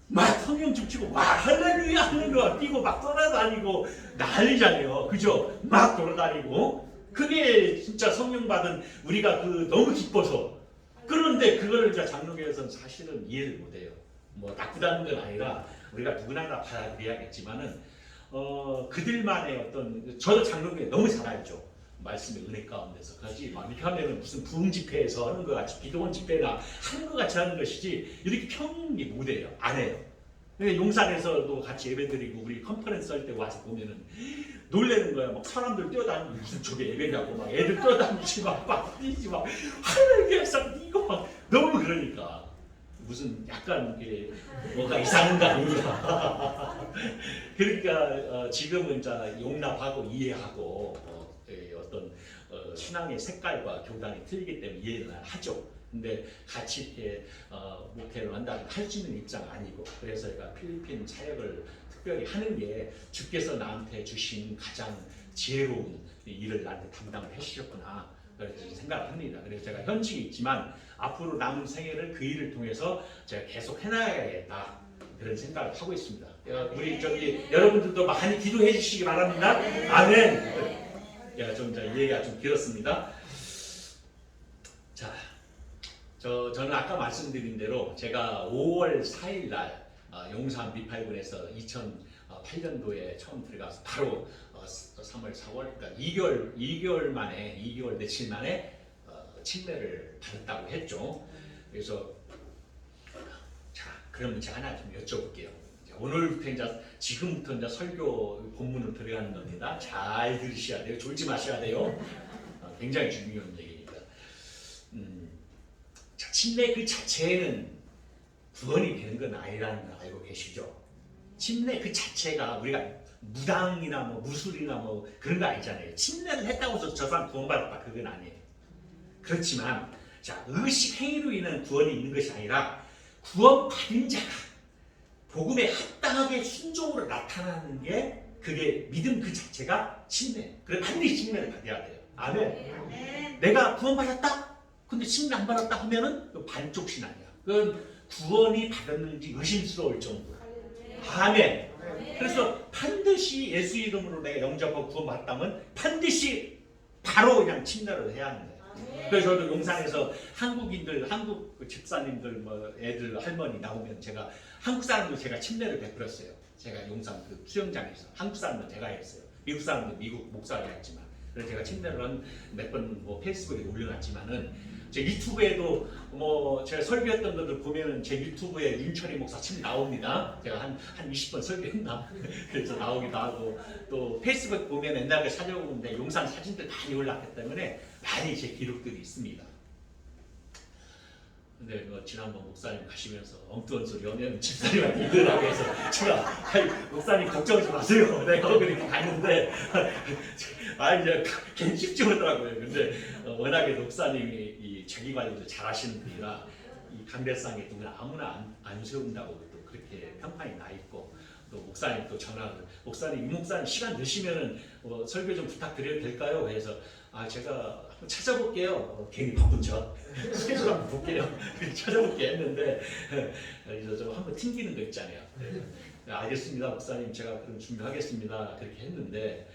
막 성령 춤추고 와 할렐루야 할렐루야 뛰고 막 돌아다니고 난리잖아요. 그죠? 막 돌아다니고 그게 진짜 성령 받은 우리가 너무 기뻐서. 그런데 그거를 이제 장로교에서는 사실은 이해를 못해요. 뭐 나쁘다는 건 아니라 우리가 누구나 다 받아들여야겠지만은 그들만의 어떤 저도 장로교에 너무 잘 알죠. 말씀의 은혜 가운데서 그렇지 이렇게 하면은 무슨 부흥 집회에서 하는 것 같이 기도원 집회나 하는 것 같이 하는 것이지 이렇게 평이 못해요. 안 해요. 용산에서도 같이 예배드리고 우리 컨퍼런스 할 때 와서 보면은 놀래는 거야. 막 사람들 뛰어다니고 무슨 저게 예배냐고 막 애들 뛰어다니지 막 뛰지 막 할렐루야 이거 막 너무 그러니까 무슨 약간 이게 뭐가 이상한 거 아닌가. 그러니까 지금은 이제 용납하고 이해하고 어떤 신앙의 색깔과 교단이 틀리기 때문에 이해는 하죠. 근데 같이 이렇게 목회를 한다면 할 수 있는 입장 아니고 그래서 제가 필리핀 사역을 특별히 하는 게 주께서 나한테 주신 가장 지혜로운 일을 나한테 담당을 해주셨구나 그렇게 생각을 합니다. 그래서 제가 현직이 있지만 앞으로 남은 생애를 그 일을 통해서 제가 계속 해나가야겠다 그런 생각을 하고 있습니다. 우리 여러분들도 많이 기도해 주시기 바랍니다. 아멘. 좀 이해가 좀 길었습니다. 자, 저는 아까 말씀드린 대로 제가 5월 4일 날 용산 B8군에서 2008년도에 처음 들어가서 바로 3월, 4월, 그러니까 2개월 만에 2개월 며칠 만에 침례를 받았다고 했죠. 그래서 자, 그러면 제가 하나 좀 여쭤볼게요. 오늘부터 이제 지금부터 이제 설교 본문으로 들어가는 겁니다. 잘 들으셔야 돼요. 졸지 마셔야 돼요. 굉장히 중요한 얘기입니다. 자, 침례 그 자체는 구원이 되는 건 아니라는 걸 알고 계시죠? 침례 그 자체가 우리가 무당이나 뭐 무술이나 뭐 그런 거 아니잖아요. 침례를 했다고 해서 저 사람 구원받았다 그건 아니에요. 그렇지만 자, 의식 행위로 인한 구원이 있는 것이 아니라 구원받은 자가 복음에 합당하게 순종으로 나타나는 게 그게 믿음 그 자체가 침례. 그래 반드시 침례를 받아야 돼요. 아멘. 내가 구원받았다? 근데 침례 안 받았다 하면은 반쪽 신앙이야. 그건 구원이 받았는지 의심스러울 정도로. 아멘. 그래서 반드시 예수 이름으로 내가 영접하고 구원받았다면 반드시 바로 그냥 침례를 해야 하는 거예요. 그래서 저도 용산에서 한국인들, 한국 집사님들, 뭐 애들, 할머니 나오면 제가 한국 사람들 제가 침례를 베풀었어요. 제가 용산 그 수영장에서 한국 사람들 제가 했어요. 미국 사람들 미국 목사가 했지만 그래서 제가 침례를 몇 번 뭐 페이스북에 올려놨지만은 제 유튜브에도 뭐 제가 설교했던 것들 보면은 제 유튜브에 윤철이 목사 침례 나옵니다. 제가 한 20번 설교했나 그래서 나오기도 하고 또 페이스북 보면 옛날에 찾아보는데 용산 사진들 많이 올랐기 때문에 많이 제 기록들이 있습니다. 근데 뭐 지난번 목사님 가시면서 엉뚱한 소리 하면 집사님한테 이더라고 해서 제가 목사님 걱정하지 마세요. 내가 그렇게 갔는데 이제 괜히 쉽지 않더라고요. 근데 워낙에 목사님이 이 자기 관리도 잘 하시는 분이라 이 강대상에 누구나 아무나 안 세운다고 또 그렇게 평판이 나 있고 또 목사님 또 전화를 목사님 이 목사님 시간 되시면은 설교 좀 부탁드려도 될까요? 그래서 제가 한번 찾아볼게요. 괜히 바쁜 척 스케줄 한번 볼게요. 찾아볼게 했는데 그래서 좀 한번 튕기는 거 있잖아요. 네, 알겠습니다 목사님 제가 그럼 준비하겠습니다 그렇게 했는데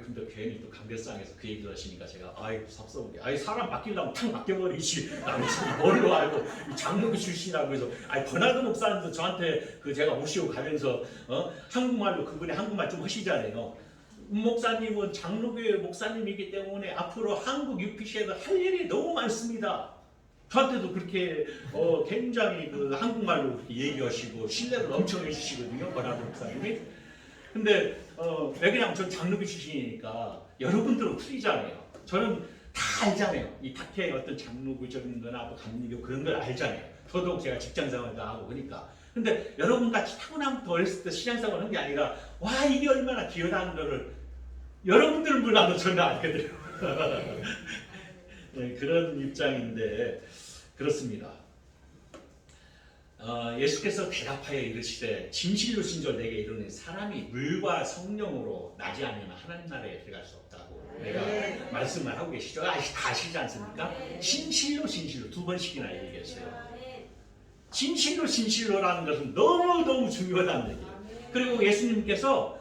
근데 괜히 또 감별상에서 그 얘기를 하시니까 제가 섭섭하게 사람 바뀌려면 탁 바뀌어버리지 나는 지금 뭘로 알고 장로교 출신이라고 해서 버나드 목사님도 저한테 제가 모시고 가면서 한국말로 그분이 한국말 좀 하시잖아요. 목사님은 장로교의 목사님이기 때문에 앞으로 한국 UPC에도 할 일이 너무 많습니다. 저한테도 그렇게 굉장히 한국말로 그렇게 얘기하시고 신뢰를 엄청 해주시거든요. 버나드 목사님이. 근데 왜냐면 전 장로교 출신이니까 여러분들은 틀리잖아요. 저는 다 알잖아요. 이 탁해의 어떤 장로교적인 거나 뭐 감리교 그런 걸 알잖아요. 더더욱 제가 직장생활도 하고 그러니까. 근데 여러분같이 타고나면 더 어렸을 때 신앙생활 하는 게 아니라 이게 얼마나 귀하다는 거를 여러분들은 몰라도 저는 알거든요. 네, 그런 입장인데 그렇습니다. 예수께서 대답하여 이르시되 진실로 진실로 내게 이르는 사람이 물과 성령으로 나지 않으면 하나님 나라에 들어갈 수 없다고 내가 말씀을 하고 계시죠. 다 아시지 않습니까? 진실로 진실로 2번씩이나 얘기했어요. 진실로 진실로라는 것은 너무너무 중요하다는 얘기예요. 그리고 예수님께서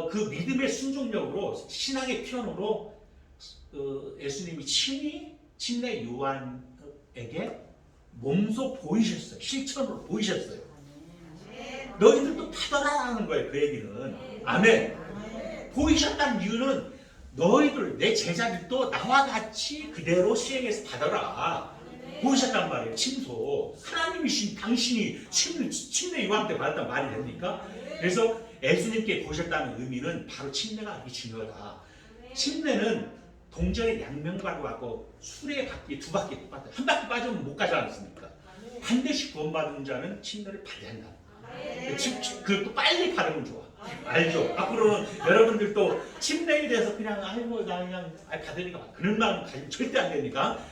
그 믿음의 순종력으로 신앙의 편으로 예수님이 친히 침례 요한에게 몸소 보이셨어요. 실천으로 보이셨어요. 너희들도 받아라는 거예요. 그 얘기는. 아멘. 보이셨다는 이유는 너희들 내 제자들도 나와 같이 그대로 수행해서 받아라. 보이셨단 말이에요. 침소. 하나님이신 당신이 침례 요한 때 받았단 말이 됩니까? 그래서 예수님께 보셨다는 의미는 바로 침례가 아주 중요하다. 침례는 동전의 양면과도 같고 수레 바퀴 2바퀴 똑같아요. 한 바퀴 빠지면 못 가지 않습니까? 반드시 구원받은 자는 침례를 받아야 한다. 그것도 빨리 받으면 좋아. 알죠? 앞으로는 여러분들도 침례에 대해서 그냥 나 그냥 받으니까 그런 마음 가지면 절대 안 되니까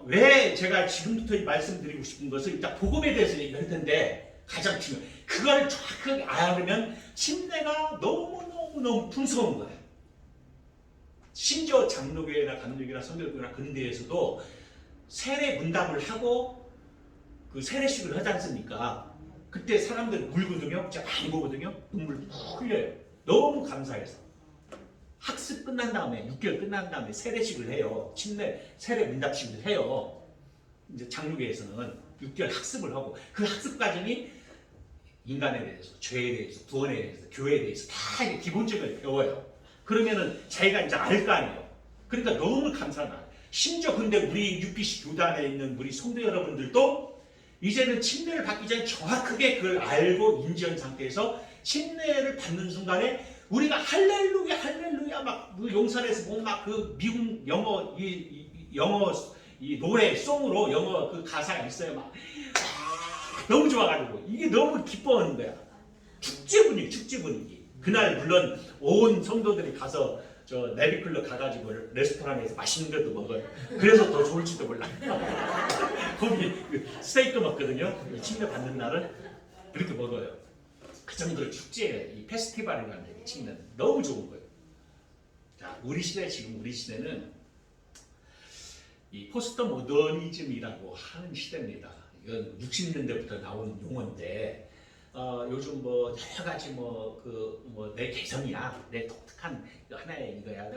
왜 제가 지금부터 말씀드리고 싶은 것은 일단 복음에 대해서 얘기할 텐데 가장 중요한 그걸 정확하게 알면 침례가 너무너무 풍성한 거예요. 심지어 장로교회나 감리교회나 성결교회나 그런 데에서도 세례 문답을 하고 그 세례식을 하지 않습니까? 그때 사람들 울거든요. 진짜 많이 보거든요. 눈물 푹 흘려요. 너무 감사해서. 학습 끝난 다음에 6개월 끝난 다음에 세례식을 해요. 세례 문답식을 해요. 이제 장로교회에서는 6개월 학습을 하고 그 학습 과정이 인간에 대해서, 죄에 대해서, 구원에 대해서, 교회에 대해서 다 이제 기본적으로 배워요. 그러면은 자기가 이제 알 거 아니에요. 그러니까 너무 감사하다. 심지어 근데 우리 UPC 교단에 있는 우리 성도 여러분들도 이제는 침례를 받기 전에 정확하게 그걸 알고 인지한 상태에서 침례를 받는 순간에 우리가 할렐루야 할렐루야 막 용산에서 막 그 미국 영어 이 노래 송으로 영어 그 가사가 있어요. 막 너무 좋아가지고 이게 너무 기뻐하는 거야. 축제 분위기. 그날 물론 온 성도들이 가서 저 네비클럽 가가지고 레스토랑에서 맛있는 것도 먹어요. 그래서 더 좋을지도 몰라. 거기 스테이크 먹거든요. 침례 받는 날은 그렇게 먹어요. 그 정도로 축제에 이 페스티벌이라는 얘기 치면 너무 좋은 거예요. 자, 우리 시대는 이 포스트 모더니즘이라고 하는 시대입니다. 이건 60년대부터 나오는 용어인데 요즘 뭐 여러 가지 내 개성이야, 내 독특한 하나의 이거야.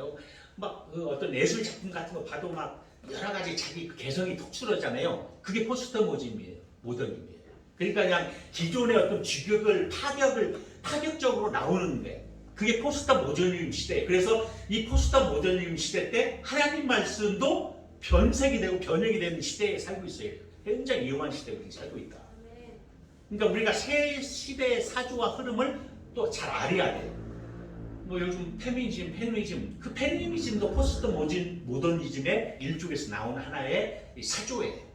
막 그 어떤 예술 작품 같은 거 봐도 막 여러 가지 자기 그 개성이 톡스러잖아요. 그게 포스트 모더니즘이에요. 그러니까 그냥 기존의 어떤 주격을 파격적으로 나오는 게 그게 포스트 모더니즘 시대. 그래서 이 포스트 모더니즘 시대 때 하나님 말씀도 변색이 되고 변형이 되는 시대에 살고 있어요. 굉장히 위험한 시대에 우리 살고 있다. 그러니까 우리가 새 시대의 사주와 흐름을 또 잘 알아야 돼요. 뭐 요즘 페미니즘, 그 페미니즘도 포스트 모더니즘의 일종에서 나온 하나의 사조예요.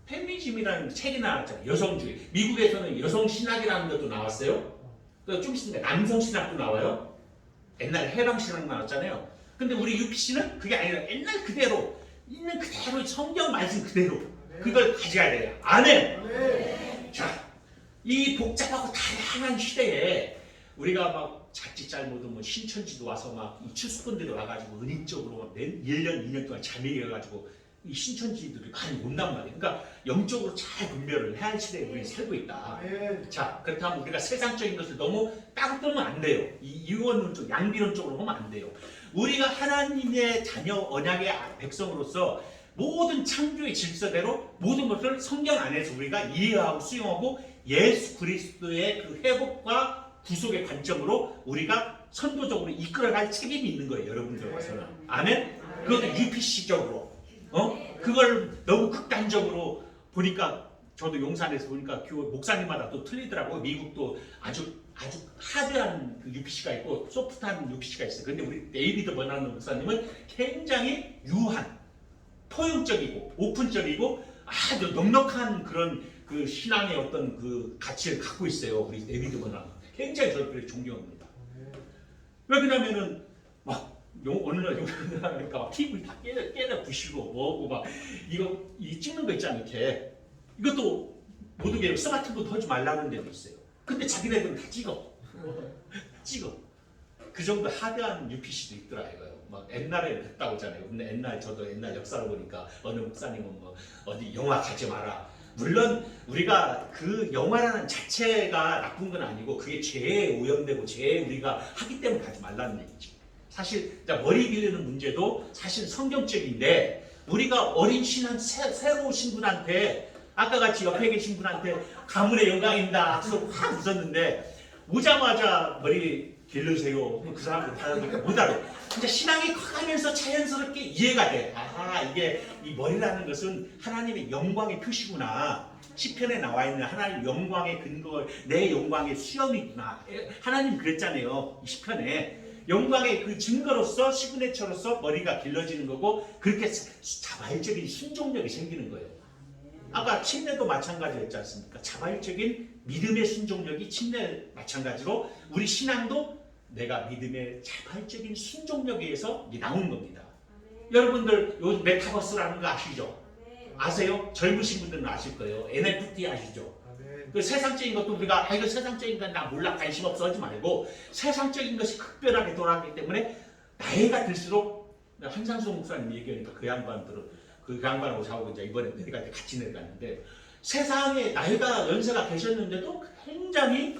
페미니즘이라는 책이 나왔잖아요. 여성주의. 미국에서는 여성 신학이라는 것도 나왔어요. 좀 있으니까 남성 신학도 나와요. 옛날에 해방 신학 나왔잖아요. 근데 우리 UPC는 그게 아니라 옛날 그대로 있는 그대로 성경 말씀 그대로 그걸 가져야 돼요. 아멘. 자, 이 복잡하고 다양한 시대에 우리가 막 자칫 잘못하면 뭐 신천지도 와서 막 이 추수꾼들이 와가지고 은인적으로 1년, 2년 동안 잠입해가지고 이 신천지들이 많이 온단 말이에요. 그러니까 영적으로 잘 분별을 해야 할 시대에 우리 살고 있다. 자, 그렇다면 우리가 세상적인 것을 너무 따로 뜨면 안 돼요. 이 유언론적, 양비론적으로 보면 안 돼요. 우리가 하나님의 자녀 언약의 백성으로서 모든 창조의 질서대로 모든 것을 성경 안에서 우리가 이해하고 수용하고 예수 그리스도의 그 회복과 구속의 관점으로 우리가 선도적으로 이끌어갈 책임이 있는 거예요. 여러분들께서는. 아멘? 그것도 UPC적으로. 그걸 너무 극단적으로 보니까 저도 용산에서 보니까 교회 목사님마다 또 틀리더라고요. 미국도 아주 하드한 그 UPC가 있고 소프트한 UPC가 있어요. 근데 우리 데이비드 버나드 목사님은 굉장히 유한, 포용적이고 오픈적이고 아주 넉넉한 그런 그 신앙의 어떤 그 가치를 갖고 있어요. 우리 데이비드 버나드. 굉장히 저를 존경합니다. 왜 그러냐면은 막 어느 날 용산하니까 막 TV 다 깨다 부시고 뭐고 막 이 찍는 거 있잖아요. 이렇게 이것도 모두게 스마트폰 하지 말라는 데도 있어요. 근데 자기네들은 다 찍어. 그 정도 하드한 UPC도 있더라 이거요. 막 옛날에 됐다고 하잖아요. 근데 저도 옛날 역사를 보니까 어느 목사님은 뭐 어디 영화 가지 마라. 물론 우리가 그 영화라는 자체가 나쁜 건 아니고 그게 죄에 오염되고 죄에 우리가 하기 때문에 가지 말라는 얘기죠. 사실 머리 빌리는 문제도 사실 성경적인데 우리가 어린 신한 새로운 신분한테 아까 같이 옆에 계신 분한테 가문의 영광입니다. 그래서 확 웃었는데 오자마자 머리 길르세요. 그 사람들 받아들이니까 못 알아. 진짜 신앙이 커가면서 자연스럽게 이해가 돼. 아하, 이게 이 머리라는 것은 하나님의 영광의 표시구나. 시편에 나와 있는 하나님의 영광의 근거, 내 영광의 수염이구나. 하나님 그랬잖아요. 이 시편에. 영광의 그 증거로서 시그네처로서 머리가 길러지는 거고 그렇게 자발적인 순종력이 생기는 거예요. 아까 침례도 마찬가지였지 않습니까? 자발적인 믿음의 순종력이 침례 마찬가지로 우리 신앙도 내가 믿음의 자발적인 순종력에 의해서 나온 겁니다. 여러분들 요즘 메타버스라는 거 아시죠? 아세요? 젊으신 분들은 아실 거예요. NFT 아시죠? 그 세상적인 것도 우리가 이거 세상적인 건 나 몰라 관심 없어 하지 말고 세상적인 것이 극별하게 돌아가기 때문에 나이가 들수록 한상수 목사님 얘기하니까 그 양반하고 저하고 이제 이번에 같이 내려갔는데 세상에 나이가 연세가 계셨는데도 굉장히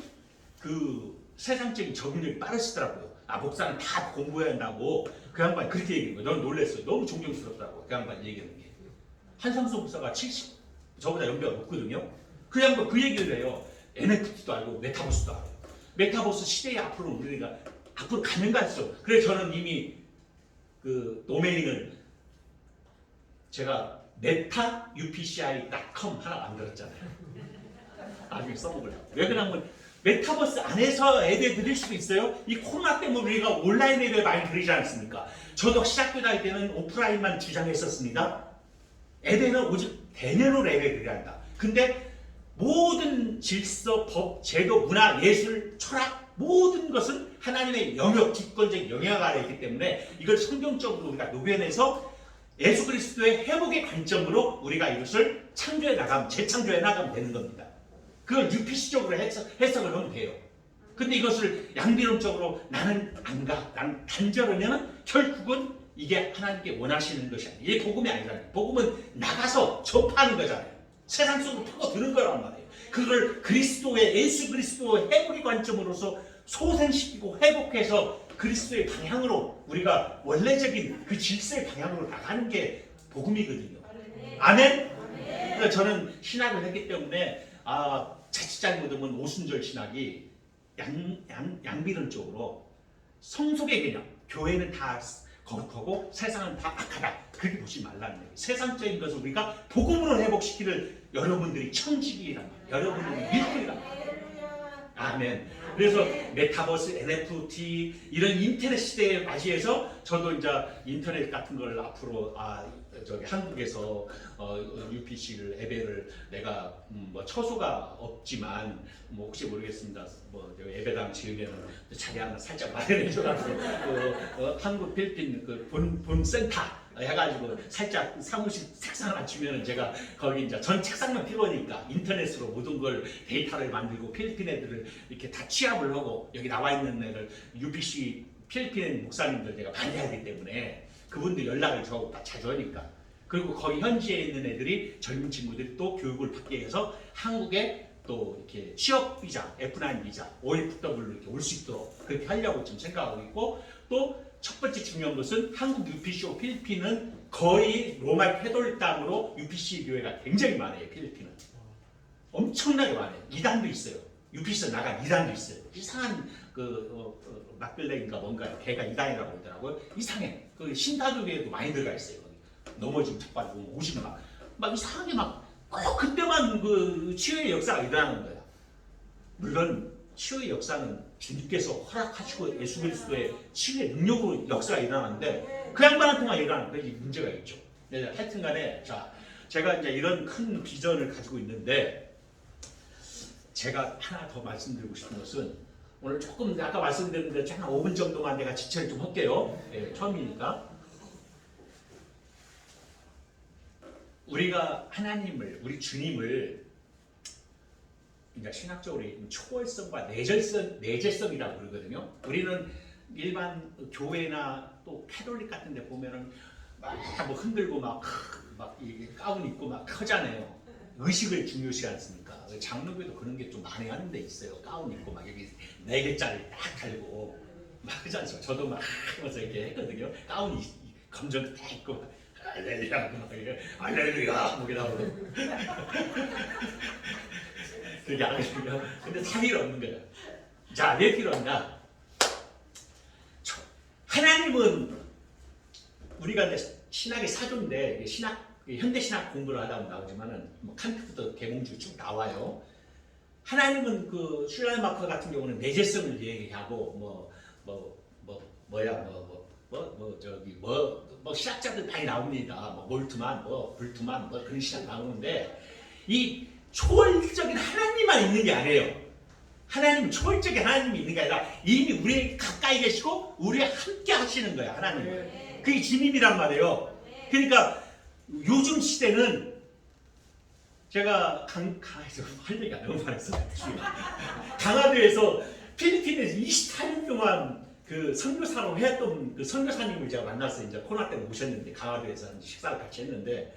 그 세상적인 적응력이 빠르시더라고요. 목사는 다 공부해야 한다고 그 양반이 그렇게 얘기한 거예요. 넌 놀랬어요. 너무 존경스럽다고 그 양반이 얘기하는 게. 한상수 목사가 70, 저보다 연배가 높거든요. 그 양반 그 얘기를 해요. NFT도 알고 메타버스도 알아요. 메타버스 시대에 앞으로 우리가 앞으로 가면 갈수록 그래서 저는 이미 그 도메인을 제가 metaupci.com 하나 만들었잖아요. 나중에 써먹으려고. 왜 그러냐면 메타버스 안에서 예배 드릴 수도 있어요. 이 코로나 때문에 우리가 온라인 예배 많이 드리지 않습니까? 저도 시작교 다닐 때는 오프라인만 주장했었습니다. 예배는 오직 대면으로 예배 드려야 한다. 근데 모든 질서, 법, 제도, 문화, 예술, 철학 모든 것은 하나님의 영역, 기권적 영역 아래 있기 때문에 이걸 성경적으로 우리가 녹여내서 예수 그리스도의 회복의 관점으로 우리가 이것을 창조해 나가면 재창조해 나가면 되는 겁니다. 그걸 UPC적으로 해석을 하면 돼요. 근데 이것을 양비론적으로 나는 안 가, 나는 단절하면 결국은 이게 하나님께 원하시는 것이 아니에요. 이게 복음이 아니잖아요. 복음은 나가서 접하는 거잖아요. 세상 속으로 파고드는 거란 말이에요. 그걸 그리스도의 예수 그리스도의 회복의 관점으로서 소생시키고 회복해서 그리스도의 방향으로 우리가 원래적인 그 질서의 방향으로 나가는 게 복음이거든요. 아멘? 그래서 저는 신학을 했기 때문에 자칫 잘못하면 오순절 신학이 양비론적으로 성속의 개념, 교회는 다 거룩하고 세상은 다 악하다. 그렇게 보지 말라는 얘기예요. 세상적인 것을 우리가 복음으로 회복시키는 여러분들이 청지기란 말이에요. 여러분들이 일꾼이란 말이에요. 아멘. 그래서 메타버스, NFT 이런 인터넷 시대에 맞이해서 저도 이제 인터넷 같은 걸 앞으로 한국에서 UPC를 예배를 내가 뭐 처소가 없지만 뭐 혹시 모르겠습니다. 뭐 예배당 지으면 자리 하나 살짝 마련해 줘가지고 한국 필리핀 그 본 센터 해가지고 살짝 사무실 책상을 맞추면은 제가 거기 이제 전 책상만 필요하니까 인터넷으로 모든 걸 데이터를 만들고 필리핀 애들을 이렇게 다 취합을 하고 여기 나와 있는 애들 UPC 필리핀 목사님들 제가 많이 하기 때문에 그분들 연락을 저하고 다 자주 하니까 그리고 거기 현지에 있는 애들이 젊은 친구들이 또 교육을 받게 해서 한국에 또 이렇게 취업 비자, F9 비자, OFW 이렇게 올 수 있도록 그렇게 하려고 지금 생각하고 있고 또 첫 번째 중요한 것은 한국 UPCO 필리핀은 거의 로마 캐톨릭 땅으로 UPC 교회가 굉장히 많아요. 필리핀은 엄청나게 많아요. 이단도 있어요. UPC 나간 이단도 있어요. 이상한 막글레인가 뭔가요? 걔가 이단이라고 그러더라고요. 이상해. 그 신다교회도 많이 들어가 있어요. 거기 넘어지면 탁발 보면 50막 이상하게 그때만 그 치유의 역사가 일어나는 거야. 물론 치유의 역사는 주님께서 허락하시고 예수 그리스도의 치유의 능력으로 역사가 일어나는데 그 양반한테만 일어나는 그게 문제가 있죠. 하여튼간에 자 제가 이제 이런 큰 비전을 가지고 있는데 제가 하나 더 말씀드리고 싶은 것은 오늘 조금 아까 말씀드렸는데 한 5분 정도만 내가 지체를 좀 할게요. 처음이니까 우리가 하나님을 우리 주님을 그러니까 신학적으로 초월성과 내재성이라고 그러거든요. 우리는 일반 교회나 또 캐톨릭 같은 데 보면은 막 흔들고 막 가운 입고 막 하잖아요. 의식을 중요시 않습니까? 장로교도 그런 게 좀 많이 하는 데 있어요. 가운 입고 막 여기 4개짜리 딱 달고 막 하지 않습니까? 저도 막 하면서 이렇게 했거든요. 가운이 검정 딱 입고 막 할렐루야 할렐루야 뭐게 나오고 그게 아니에요. 근데 다 필요 없는 거예요. 자, 왜 필요한가? 하나님은 우리가 이제 신학의 사조인데 현대 신학 공부를 하다 보면 나오지만은 칸트부터 계몽주 쭉 나와요. 하나님은 그 슐라이마커 같은 경우는 내재성을 얘기하고 신학자들 많이 나옵니다. 몰트만 불트만 그런 신학 나오는데 이 초월적인 하나님만 있는 게 아니에요. 하나님 초월적인 하나님이 있는 게 아니라 이미 우리 가까이 계시고 우리와 함께 하시는 거야. 하나님은. 그게 주님이란 말이에요. 그러니까 요즘 시대는 제가 강화에서 할 얘기가 너무 많았어요. 강화도에서 필리핀에서 24년 동안 그 선교사로 했던 그 선교사님을 제가 만나서 이제 코로나 때문에 모셨는데 강화도에서 식사를 같이 했는데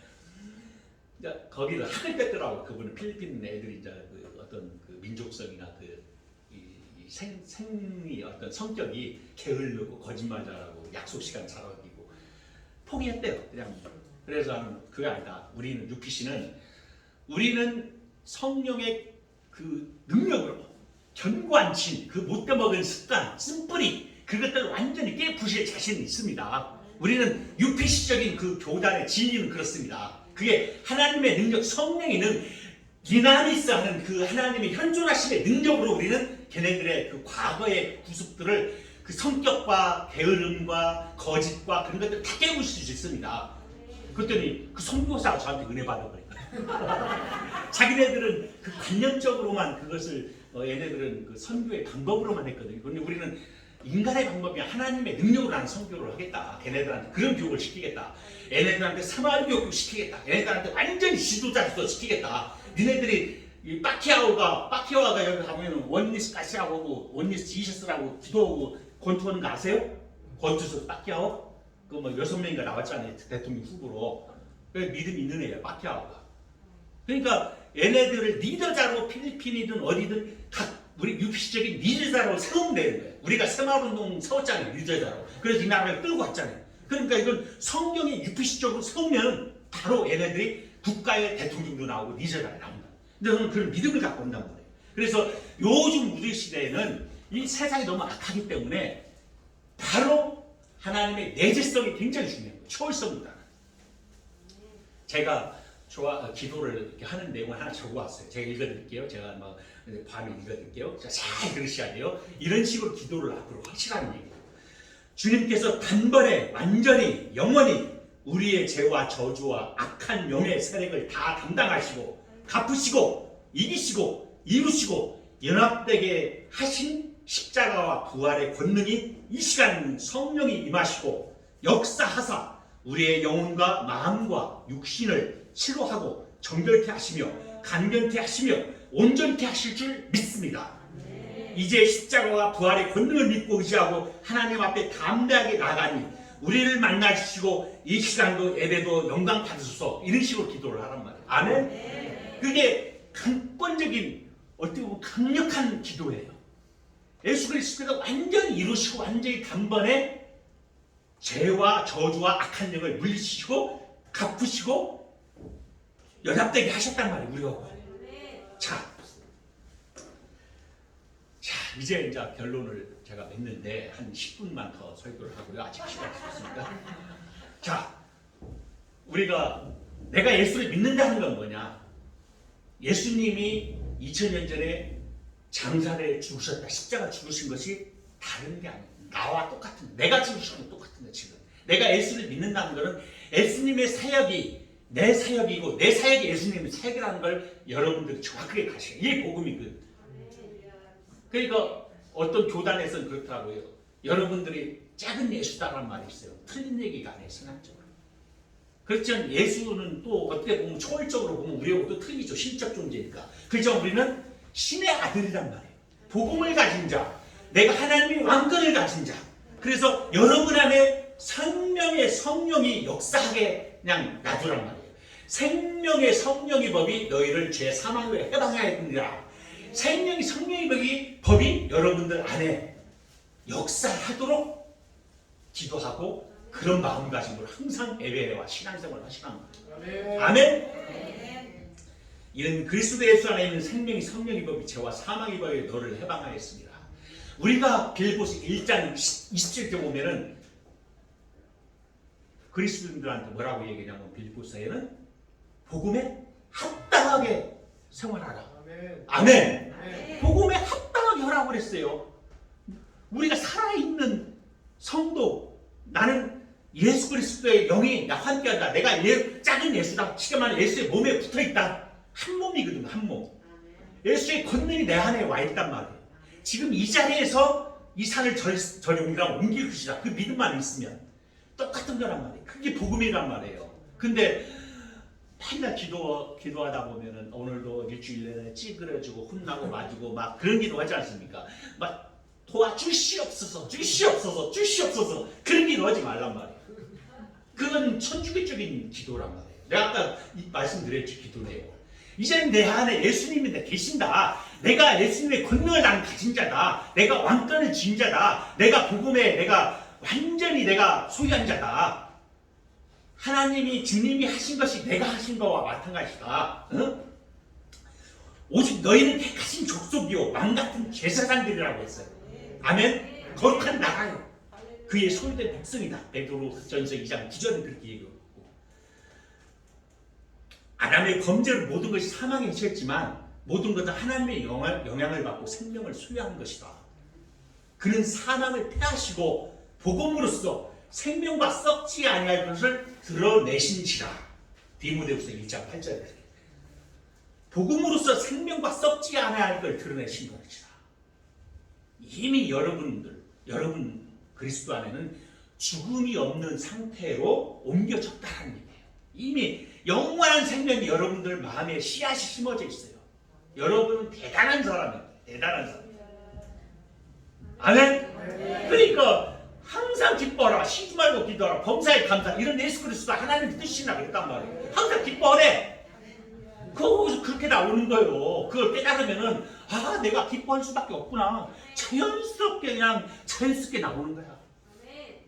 이제 거기를 학을 뺐더라고. 그분은 필리핀 애들이 이제 그 어떤 그 민족성이나 생리 어떤 성격이 게을르고 거짓말 잘하고 약속 시간 잘 어기고 포기했대요. 그냥 그래서 그게 아니다. 우리는 UPC는 우리는 성령의 그 능력으로 견고한 진, 그 못돼 먹은 습관, 쓴뿌리 그것들을 완전히 깨부실 자신이 있습니다. 우리는 UPC적인 그 교단의 진리는 그렇습니다. 그게 하나님의 능력, 성령의 디나미스 하는 그 하나님의 현존하심의 능력으로 우리는 걔네들의 그 과거의 구습들을 그 성격과 게으름과 거짓과 그런 것들을 다 깨부실 수 있습니다. 그랬더니 그 선교사가 저한테 은혜 받아버리니까 자기네들은 그 관념적으로만 그것을 얘네들은 그 선교의 방법으로만 했거든요. 그런데 우리는 인간의 방법이 하나님의 능력으로 하는 선교를 하겠다. 걔네들한테 그런 교육을 시키겠다. 얘네들한테 사마리 교육을 시키겠다. 얘네들한테 완전히 지도자로서 시키겠다. 니네들이 이 빠키아오가 여기 가면 원리스 가시라고 원리스 지셔스라고 기도하고 권투하는 거 아세요? 권투에서 빠키아오? 그 6명인가 나왔잖아요. 대통령 후보로. 믿음이 있는 애예요. 빠키아오가. 그러니까 얘네들을 리더자로 필리핀이든 어디든 각 우리 UPC적인 리더자로 세우면 되는 거예요. 우리가 새마을운동 세웠잖아요. 리더자로. 그래서 이 나라를 끌고 왔잖아요. 그러니까 이건 성경의 UPC적으로 세우면 바로 얘네들이 국가의 대통령도 나오고 리더자가 나온다. 근데 저는 그런 믿음을 갖고 온단 말이에요. 그래서 요즘 우리 시대에는 이 세상이 너무 악하기 때문에 바로 하나님의 내재성이 굉장히 중요한 거예요. 초월성보다는. 제가 기도를 이렇게 하는 내용을 하나 적어왔어요. 제가 읽어드릴게요. 제가 밤에 읽어드릴게요. 잘 들으셔야 돼요. 이런 식으로 기도를 앞으로 확실한 얘기예요. 주님께서 단번에 완전히 영원히 우리의 죄와 저주와 악한 영의 세력을 다 담당하시고 갚으시고 이기시고 이루시고 연합되게 하신 십자가와 부활의 권능이 이 시간 성령이 임하시고 역사하사 우리의 영혼과 마음과 육신을 치료하고 정결케 하시며 간견케 하시며 온전케 하실 줄 믿습니다. 이제 십자가와 부활의 권능을 믿고 의지하고 하나님 앞에 담대하게 나가니 우리를 만나주시고 이 시간도 예배도 영광 받으소서, 이런 식으로 기도를 하란 말이에요. 아멘. 그게 강권적인, 어떻게 보면 강력한 기도예요. 예수 그리스도가 완전히 이루시고 완전히 단번에 죄와 저주와 악한 영을 물리치시고 갚으시고 연합되게 하셨단 말이에요. 우리가. 자, 이제 결론을 제가 맺는데 한 10분만 더 설교를 하고요. 아직 시간이 없습니다. 자, 내가 예수를 믿는다는 건 뭐냐? 예수님이 2000년 전에 장사를 죽으셨다, 십자가 죽으신 것이 다른 게 아니에요. 나와 똑같은, 내가 죽으신 건 똑같은 거. 지금 내가 예수를 믿는다는 것은 예수님의 사역이 내 사역이고 내 사역이 예수님의 사역이라는 걸 여러분들이 정확하게 가시죠. 이게 복음이거든. 그러니까 어떤 교단에서는 그렇더라고요. 여러분들이 작은 예수다라는 말이 있어요. 틀린 얘기가 아니에요, 신학적으로. 그렇지만 예수는 또 어떻게 보면 초월적으로 보면 우리하고도 틀리죠. 신적 존재니까. 그렇지만 우리는 신의 아들이란 말이에요. 복음을 가진 자, 내가 하나님의 왕권을 가진 자. 그래서 여러분 안에 생명의 성령이 역사하게 그냥 놔두란 말이에요. 생명의 성령의 법이 너희를 죄 사망으로 해방하였느니라. 생명의 성령의 법이 여러분들 안에 역사하도록 기도하고 그런 마음가짐으로 항상 예배와 신앙생활을 하시는 거예요. 아멘. 이런 그리스도 예수 안에 있는 생명의 성령의 법이 죄와 사망의 법에 너를 해방하였습니다. 우리가 빌보스 1장 27절 보면은 그리스도인들한테 뭐라고 얘기하냐면 빌보스에는 복음에 합당하게 생활하라. 아멘. 복음에 합당하게 하라고 그랬어요. 우리가 살아있는 성도, 나는 예수 그리스도의 영이 나와 함께한다. 내가 작은 예수다. 쉽게 말해 예수의 몸에 붙어있다. 한 몸이거든, 한 몸. 예수의 권능이 내 안에 와 있단 말이에요. 지금 이 자리에서 이 산을 저리 옮길 것이다. 그 믿음만 있으면 똑같은 거란 말이에요. 그게 복음이란 말이에요. 근데 맨날 기도하다 보면은 오늘도 일주일 내내 찌그러지고 혼나고 맞고 막 그런 기도 하지 않습니까? 막 도와주시옵소서, 주시옵소서, 주시옵소서, 그런 기도 하지 말란 말이에요. 그건 천주교적인 기도란 말이에요. 내가 아까 말씀드렸지, 기도 내용. 이제는 내 안에 예수님이 계신다. 내가 예수님의 권능을 난 가진 자다. 내가 왕권을 쥔 자다. 내가 복음에 내가 완전히 내가 소유한 자다. 하나님이 주님이 하신 것이 내가 하신 것과 마찬가지다. 응? 오직 너희는 택하신 족속이요 왕같은 제사장들이라고 했어요. 아멘. 거룩한 나라요. 그의 소유된 백성이다. 베드로전서 2장 9절은 그렇게 얘기하고, 아담의 범죄로 모든 것이 사망에 처했지만 모든 것은 하나님의 영향을 받고 생명을 소유한 것이다. 그는 사망을 패하시고 복음으로써 생명과 썩지 아니할 것을 드러내신지라. 디모데후서 1장 8절에 복음으로써 생명과 썩지 아니할 걸 드러내신 것이다. 이미 여러분 그리스도 안에는 죽음이 없는 상태로 옮겨졌다는 얘기예요. 이미 영원한 생명이 여러분들 마음에 씨앗이 심어져 있어요. 여러분은 대단한 사람이에요. 대단한 사람. 아멘. 그러니까 항상 기뻐하라. 쉬지 말고 기도하라. 범사에 감사. 이런 예수 그리스도가 하나님의 뜻이나 그랬단 말이에요. 항상 기뻐하래. 거기서 그렇게 나오는 거예요. 그걸 깨달으면은 내가 기뻐할 수밖에 없구나. 자연스럽게 그냥 자연스럽게 나오는 거야.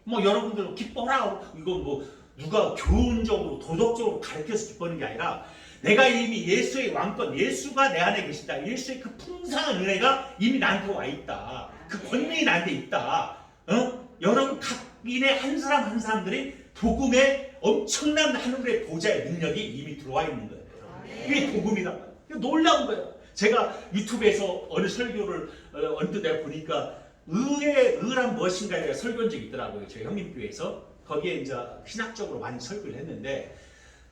뭐 여러분들 기뻐하라. 이거 뭐 누가 교훈적으로 도덕적으로 가르쳐서 기뻐하는 게 아니라 내가 이미 예수의 왕권, 예수가 내 안에 계신다. 예수의 그 풍성한 은혜가 이미 나한테 와 있다. 그 권능이 나한테 있다. 여러분 각인의 한 사람 한 사람들이 복음의 엄청난 하늘의 보좌의 능력이 이미 들어와 있는 거예요. 이게 복음이란 말이에요. 놀라운 거예요. 제가 유튜브에서 어느 설교를 언뜻 내가 보니까 의란 무엇인가에 설교한 적이 있더라고요. 저희 형님교회에서. 거기에 이제 신학적으로 많이 설교를 했는데,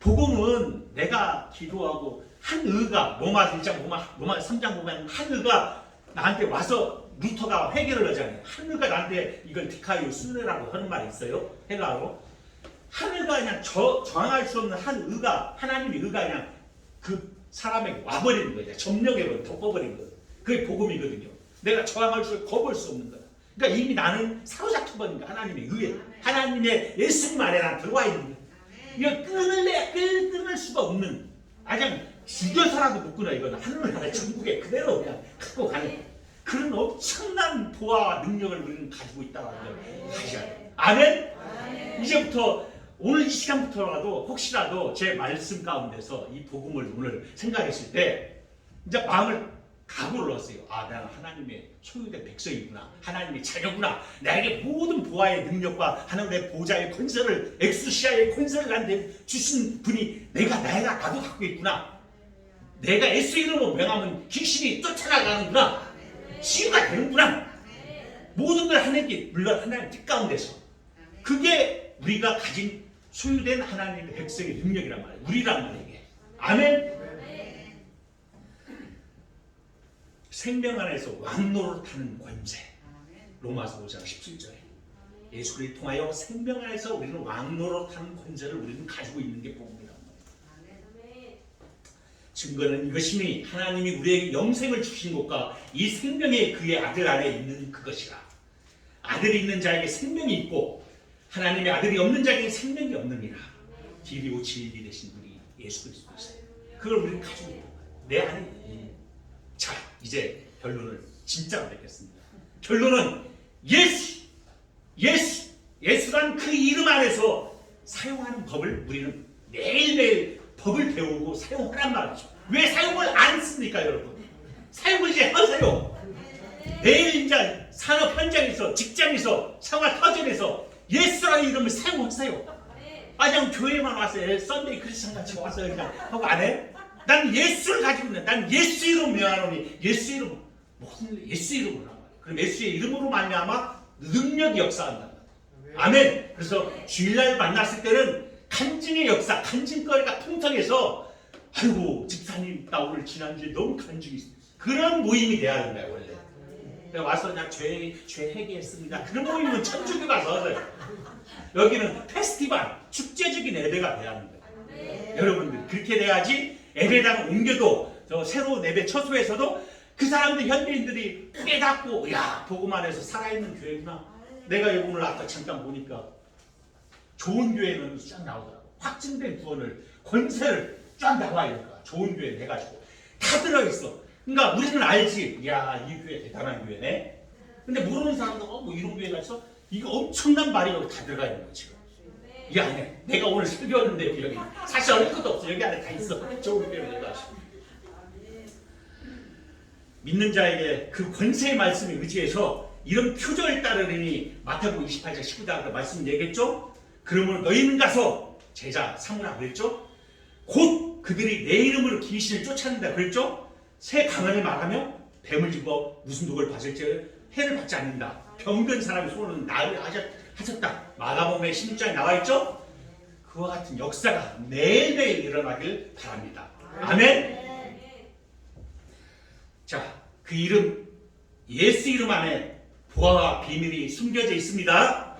복음은 내가 기도하고 한 의가 로마 1장 로마 3장 보면 한 의가 나한테 와서 루터가 회개를 하잖아요. 한 의가 나한테 이걸 디카이오 순례라고 하는 말이 있어요. 헬라어로. 하늘과 그냥 저항할 수 없는 한 의가, 하나님의 의가 그냥 그 사람에게 와버리는 거예요. 점령해버리고 덮어버린 거예요. 그게 복음이거든요. 내가 저항할 수, 거부할 수 없는 거야. 그러니까 이미 나는 사로잡혀버린 거야. 하나님의 의에. 하나님의 예수님 안에 난 들어와 있는 거야. 이거 끊을 수가 없는, 그냥 죽여서라도 못 끊어. 이거는 하늘나라 전국에 그대로 그냥 갖고 가는 그런 엄청난 보화와 능력을 우리는 가지고 있다는 걸 아셔야 돼요. 아멘? 이제부터 오늘 이 시간부터라도 혹시라도 제 말씀 가운데서 이 복음을 오늘 생각했을 때 이제 마음을 각오를 넣었어요. 아, 나는 하나님의 소유된 백성이구나. 하나님의 자녀구나. 나에게 모든 보화의 능력과 하나님의 보좌의 권세를, 엑수시아의 권세를 나한테 주신 분이 나도 갖고 있구나. 내가 예수 이름으로 명하면 귀신이 쫓아나가는구나. 치유가 되는구나. 모든 걸 하나님께, 물론 하나님 뜻 가운데서. 그게 우리가 가진 소유된 하나님의 백성의 능력이란 말이에요. 우리란 말이에요. 이게. 아멘. 생명 안에서 왕노릇하는 권세. 로마서 5장 17절에 예수를 통하여 생명 안에서 우리는 왕노릇하는 권세를 우리는 가지고 있는 게 복음이란 말이에요. 증거는 이것이니 하나님이 우리에게 영생을 주신 것과 이 생명이 그의 아들 안에 있는 그것이라. 아들이 있는 자에게 생명이 있고 하나님의 아들이 없는 자에게 생명이 없느니라. 길이요 진리 되신 분이 예수 그리스도이세요. 그걸 우리는 가지고 있는 거예요. 내 안에 있는. 자, 이제 결론을 진짜로 맺겠습니다. 결론은 예수란 그 이름 안에서 사용하는 법을 우리는 매일매일 법을 배우고 사용하란 말이죠. 왜 사용을 안 씁니까, 여러분? 사용을 이제 하세요. 매일 이제 산업 현장에서, 직장에서, 생활 터전에서 예수라는 이름을 사용하세요. 그냥 교회만 와서 썬데이 크리스천 같이 와서 그냥 하고 안 해? 난 예수를 가지고 있는, 난 예수 이름 명하노니 예수 이름, 무슨 예수 이름으로 나와요. 그럼 예수의 이름으로 말미암아 능력이 역사한다. 아멘. 그래서 주일날 만났을 때는 간증의 역사, 간증거리가 통통해서 아이고 집사님 나 오늘 지난주에 너무 간증이 있어요. 그런 모임이 돼야 된다 원래. 내가 와서 그냥 죄 회개했습니다. 그런 모임은 천주교 가서 하세요. 여기는 페스티벌, 축제적인 예배가 돼야 합니다. 여러분들 그렇게 돼야지. 예배당 옮겨도 저 새로운 예배 처소에서도 그 사람들 현대인들이 깨닫고 야 복음 안에서 살아있는 교회구나. 내가 오늘 아까 잠깐 보니까 좋은 교회는 쫙 나오더라고. 확증된 구원을 권세를 쫙 나와 있는 거야. 좋은 교회 해가지고 다 들어있어. 그러니까 우리는 알지. 야 이 교회 대단한 교회네. 근데 모르는 사람도 뭐 이런 교회가 있어? 이거 엄청난 말이 여기 다 들어가 있는 거지. 이 안에 내가 오늘 설교했는데 여기 사실 어릴 것도 없어. 여기 안에 다 있어. 좋은 교회 해가지고 믿는 자에게 그 권세의 말씀에 의지해서 이런 표적을 따르니 마태복음 28장 19절 말씀 얘기했죠. 그러므로 너희는 가서 제자 삼으라 그랬죠. 곧 그들이 내 이름으로 귀신을 쫓아낸다 그랬죠. 새 강언을 말하며 뱀을 집어 무슨 독을 받을지 해를 받지 않는다. 병든 사람의 손은 나을 하셨다. 마가복음의 16장에 나와 있죠. 그와 같은 역사가 매일매일 일어나길 바랍니다. 아멘. 자, 그 이름 예수 이름 안에 보화와 비밀이 숨겨져 있습니다.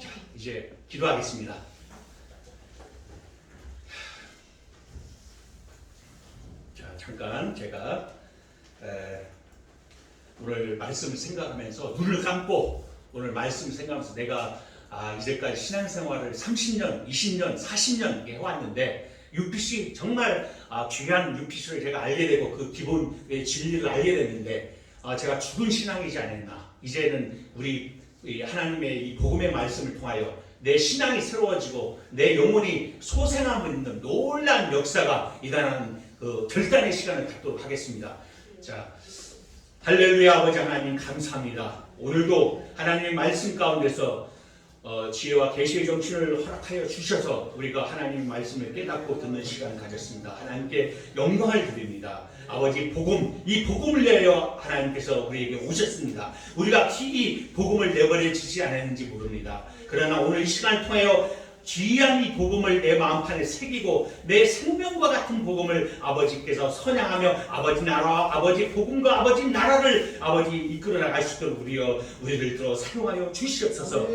자, 이제 기도하겠습니다. 자, 잠깐 제가 오늘 말씀을 생각하면서 눈을 감고 오늘 말씀을 생각하면서 내가 이제까지 신앙생활을 30년, 20년, 40년 해왔는데 UPC 정말 귀한 UPC를 제가 알게 되고 그 기본의 진리를 알게 됐는데 제가 죽은 신앙이지 않았나. 이제는 우리 하나님의 이 복음의 말씀을 통하여 내 신앙이 새로워지고 내 영혼이 소생함을 입는 놀라운 역사가 일어나는 그 결단의 시간을 갖도록 하겠습니다. 자, 할렐루야. 아버지 하나님 감사합니다. 오늘도 하나님의 말씀 가운데서 지혜와 계시의 정신을 허락하여 주셔서 우리가 하나님의 말씀을 깨닫고 듣는 시간을 가졌습니다. 하나님께 영광을 드립니다. 아버지 복음, 이 복음을 내려 하나님께서 우리에게 오셨습니다. 우리가 이 복음을 내버려 주지 않았는지 모릅니다. 그러나 오늘 이 시간을 통하여 귀한 이 복음을 내 마음판에 새기고 내 생명과 같은 복음을 아버지께서 선양하며 아버지 나라와 아버지 복음과 아버지 나라를 아버지 이끌어 나갈 수 있도록 우리를 들어 사용하여 주시옵소서.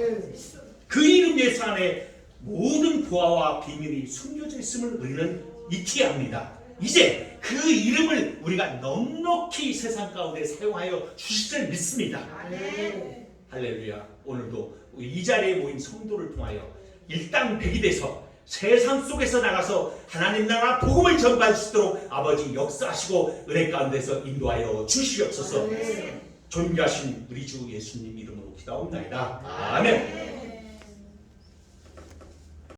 그 이름 예수 안에 모든 보화와 비밀이 숨겨져 있음을 우리는 잊지 합니다. 이제 그 이름을 우리가 넉넉히 세상 가운데 사용하여 주실 줄 믿습니다. 아멘. 할렐루야. 오늘도 이 자리에 모인 성도를 통하여 일당백이 돼서 세상 속에서 나가서 하나님 나라 복음을 전파할 수 있도록 아버지 역사하시고 은혜 가운데서 인도하여 주시옵소서. 존귀하신 우리 주 예수님 이름으로 기도하옵나이다. 아멘.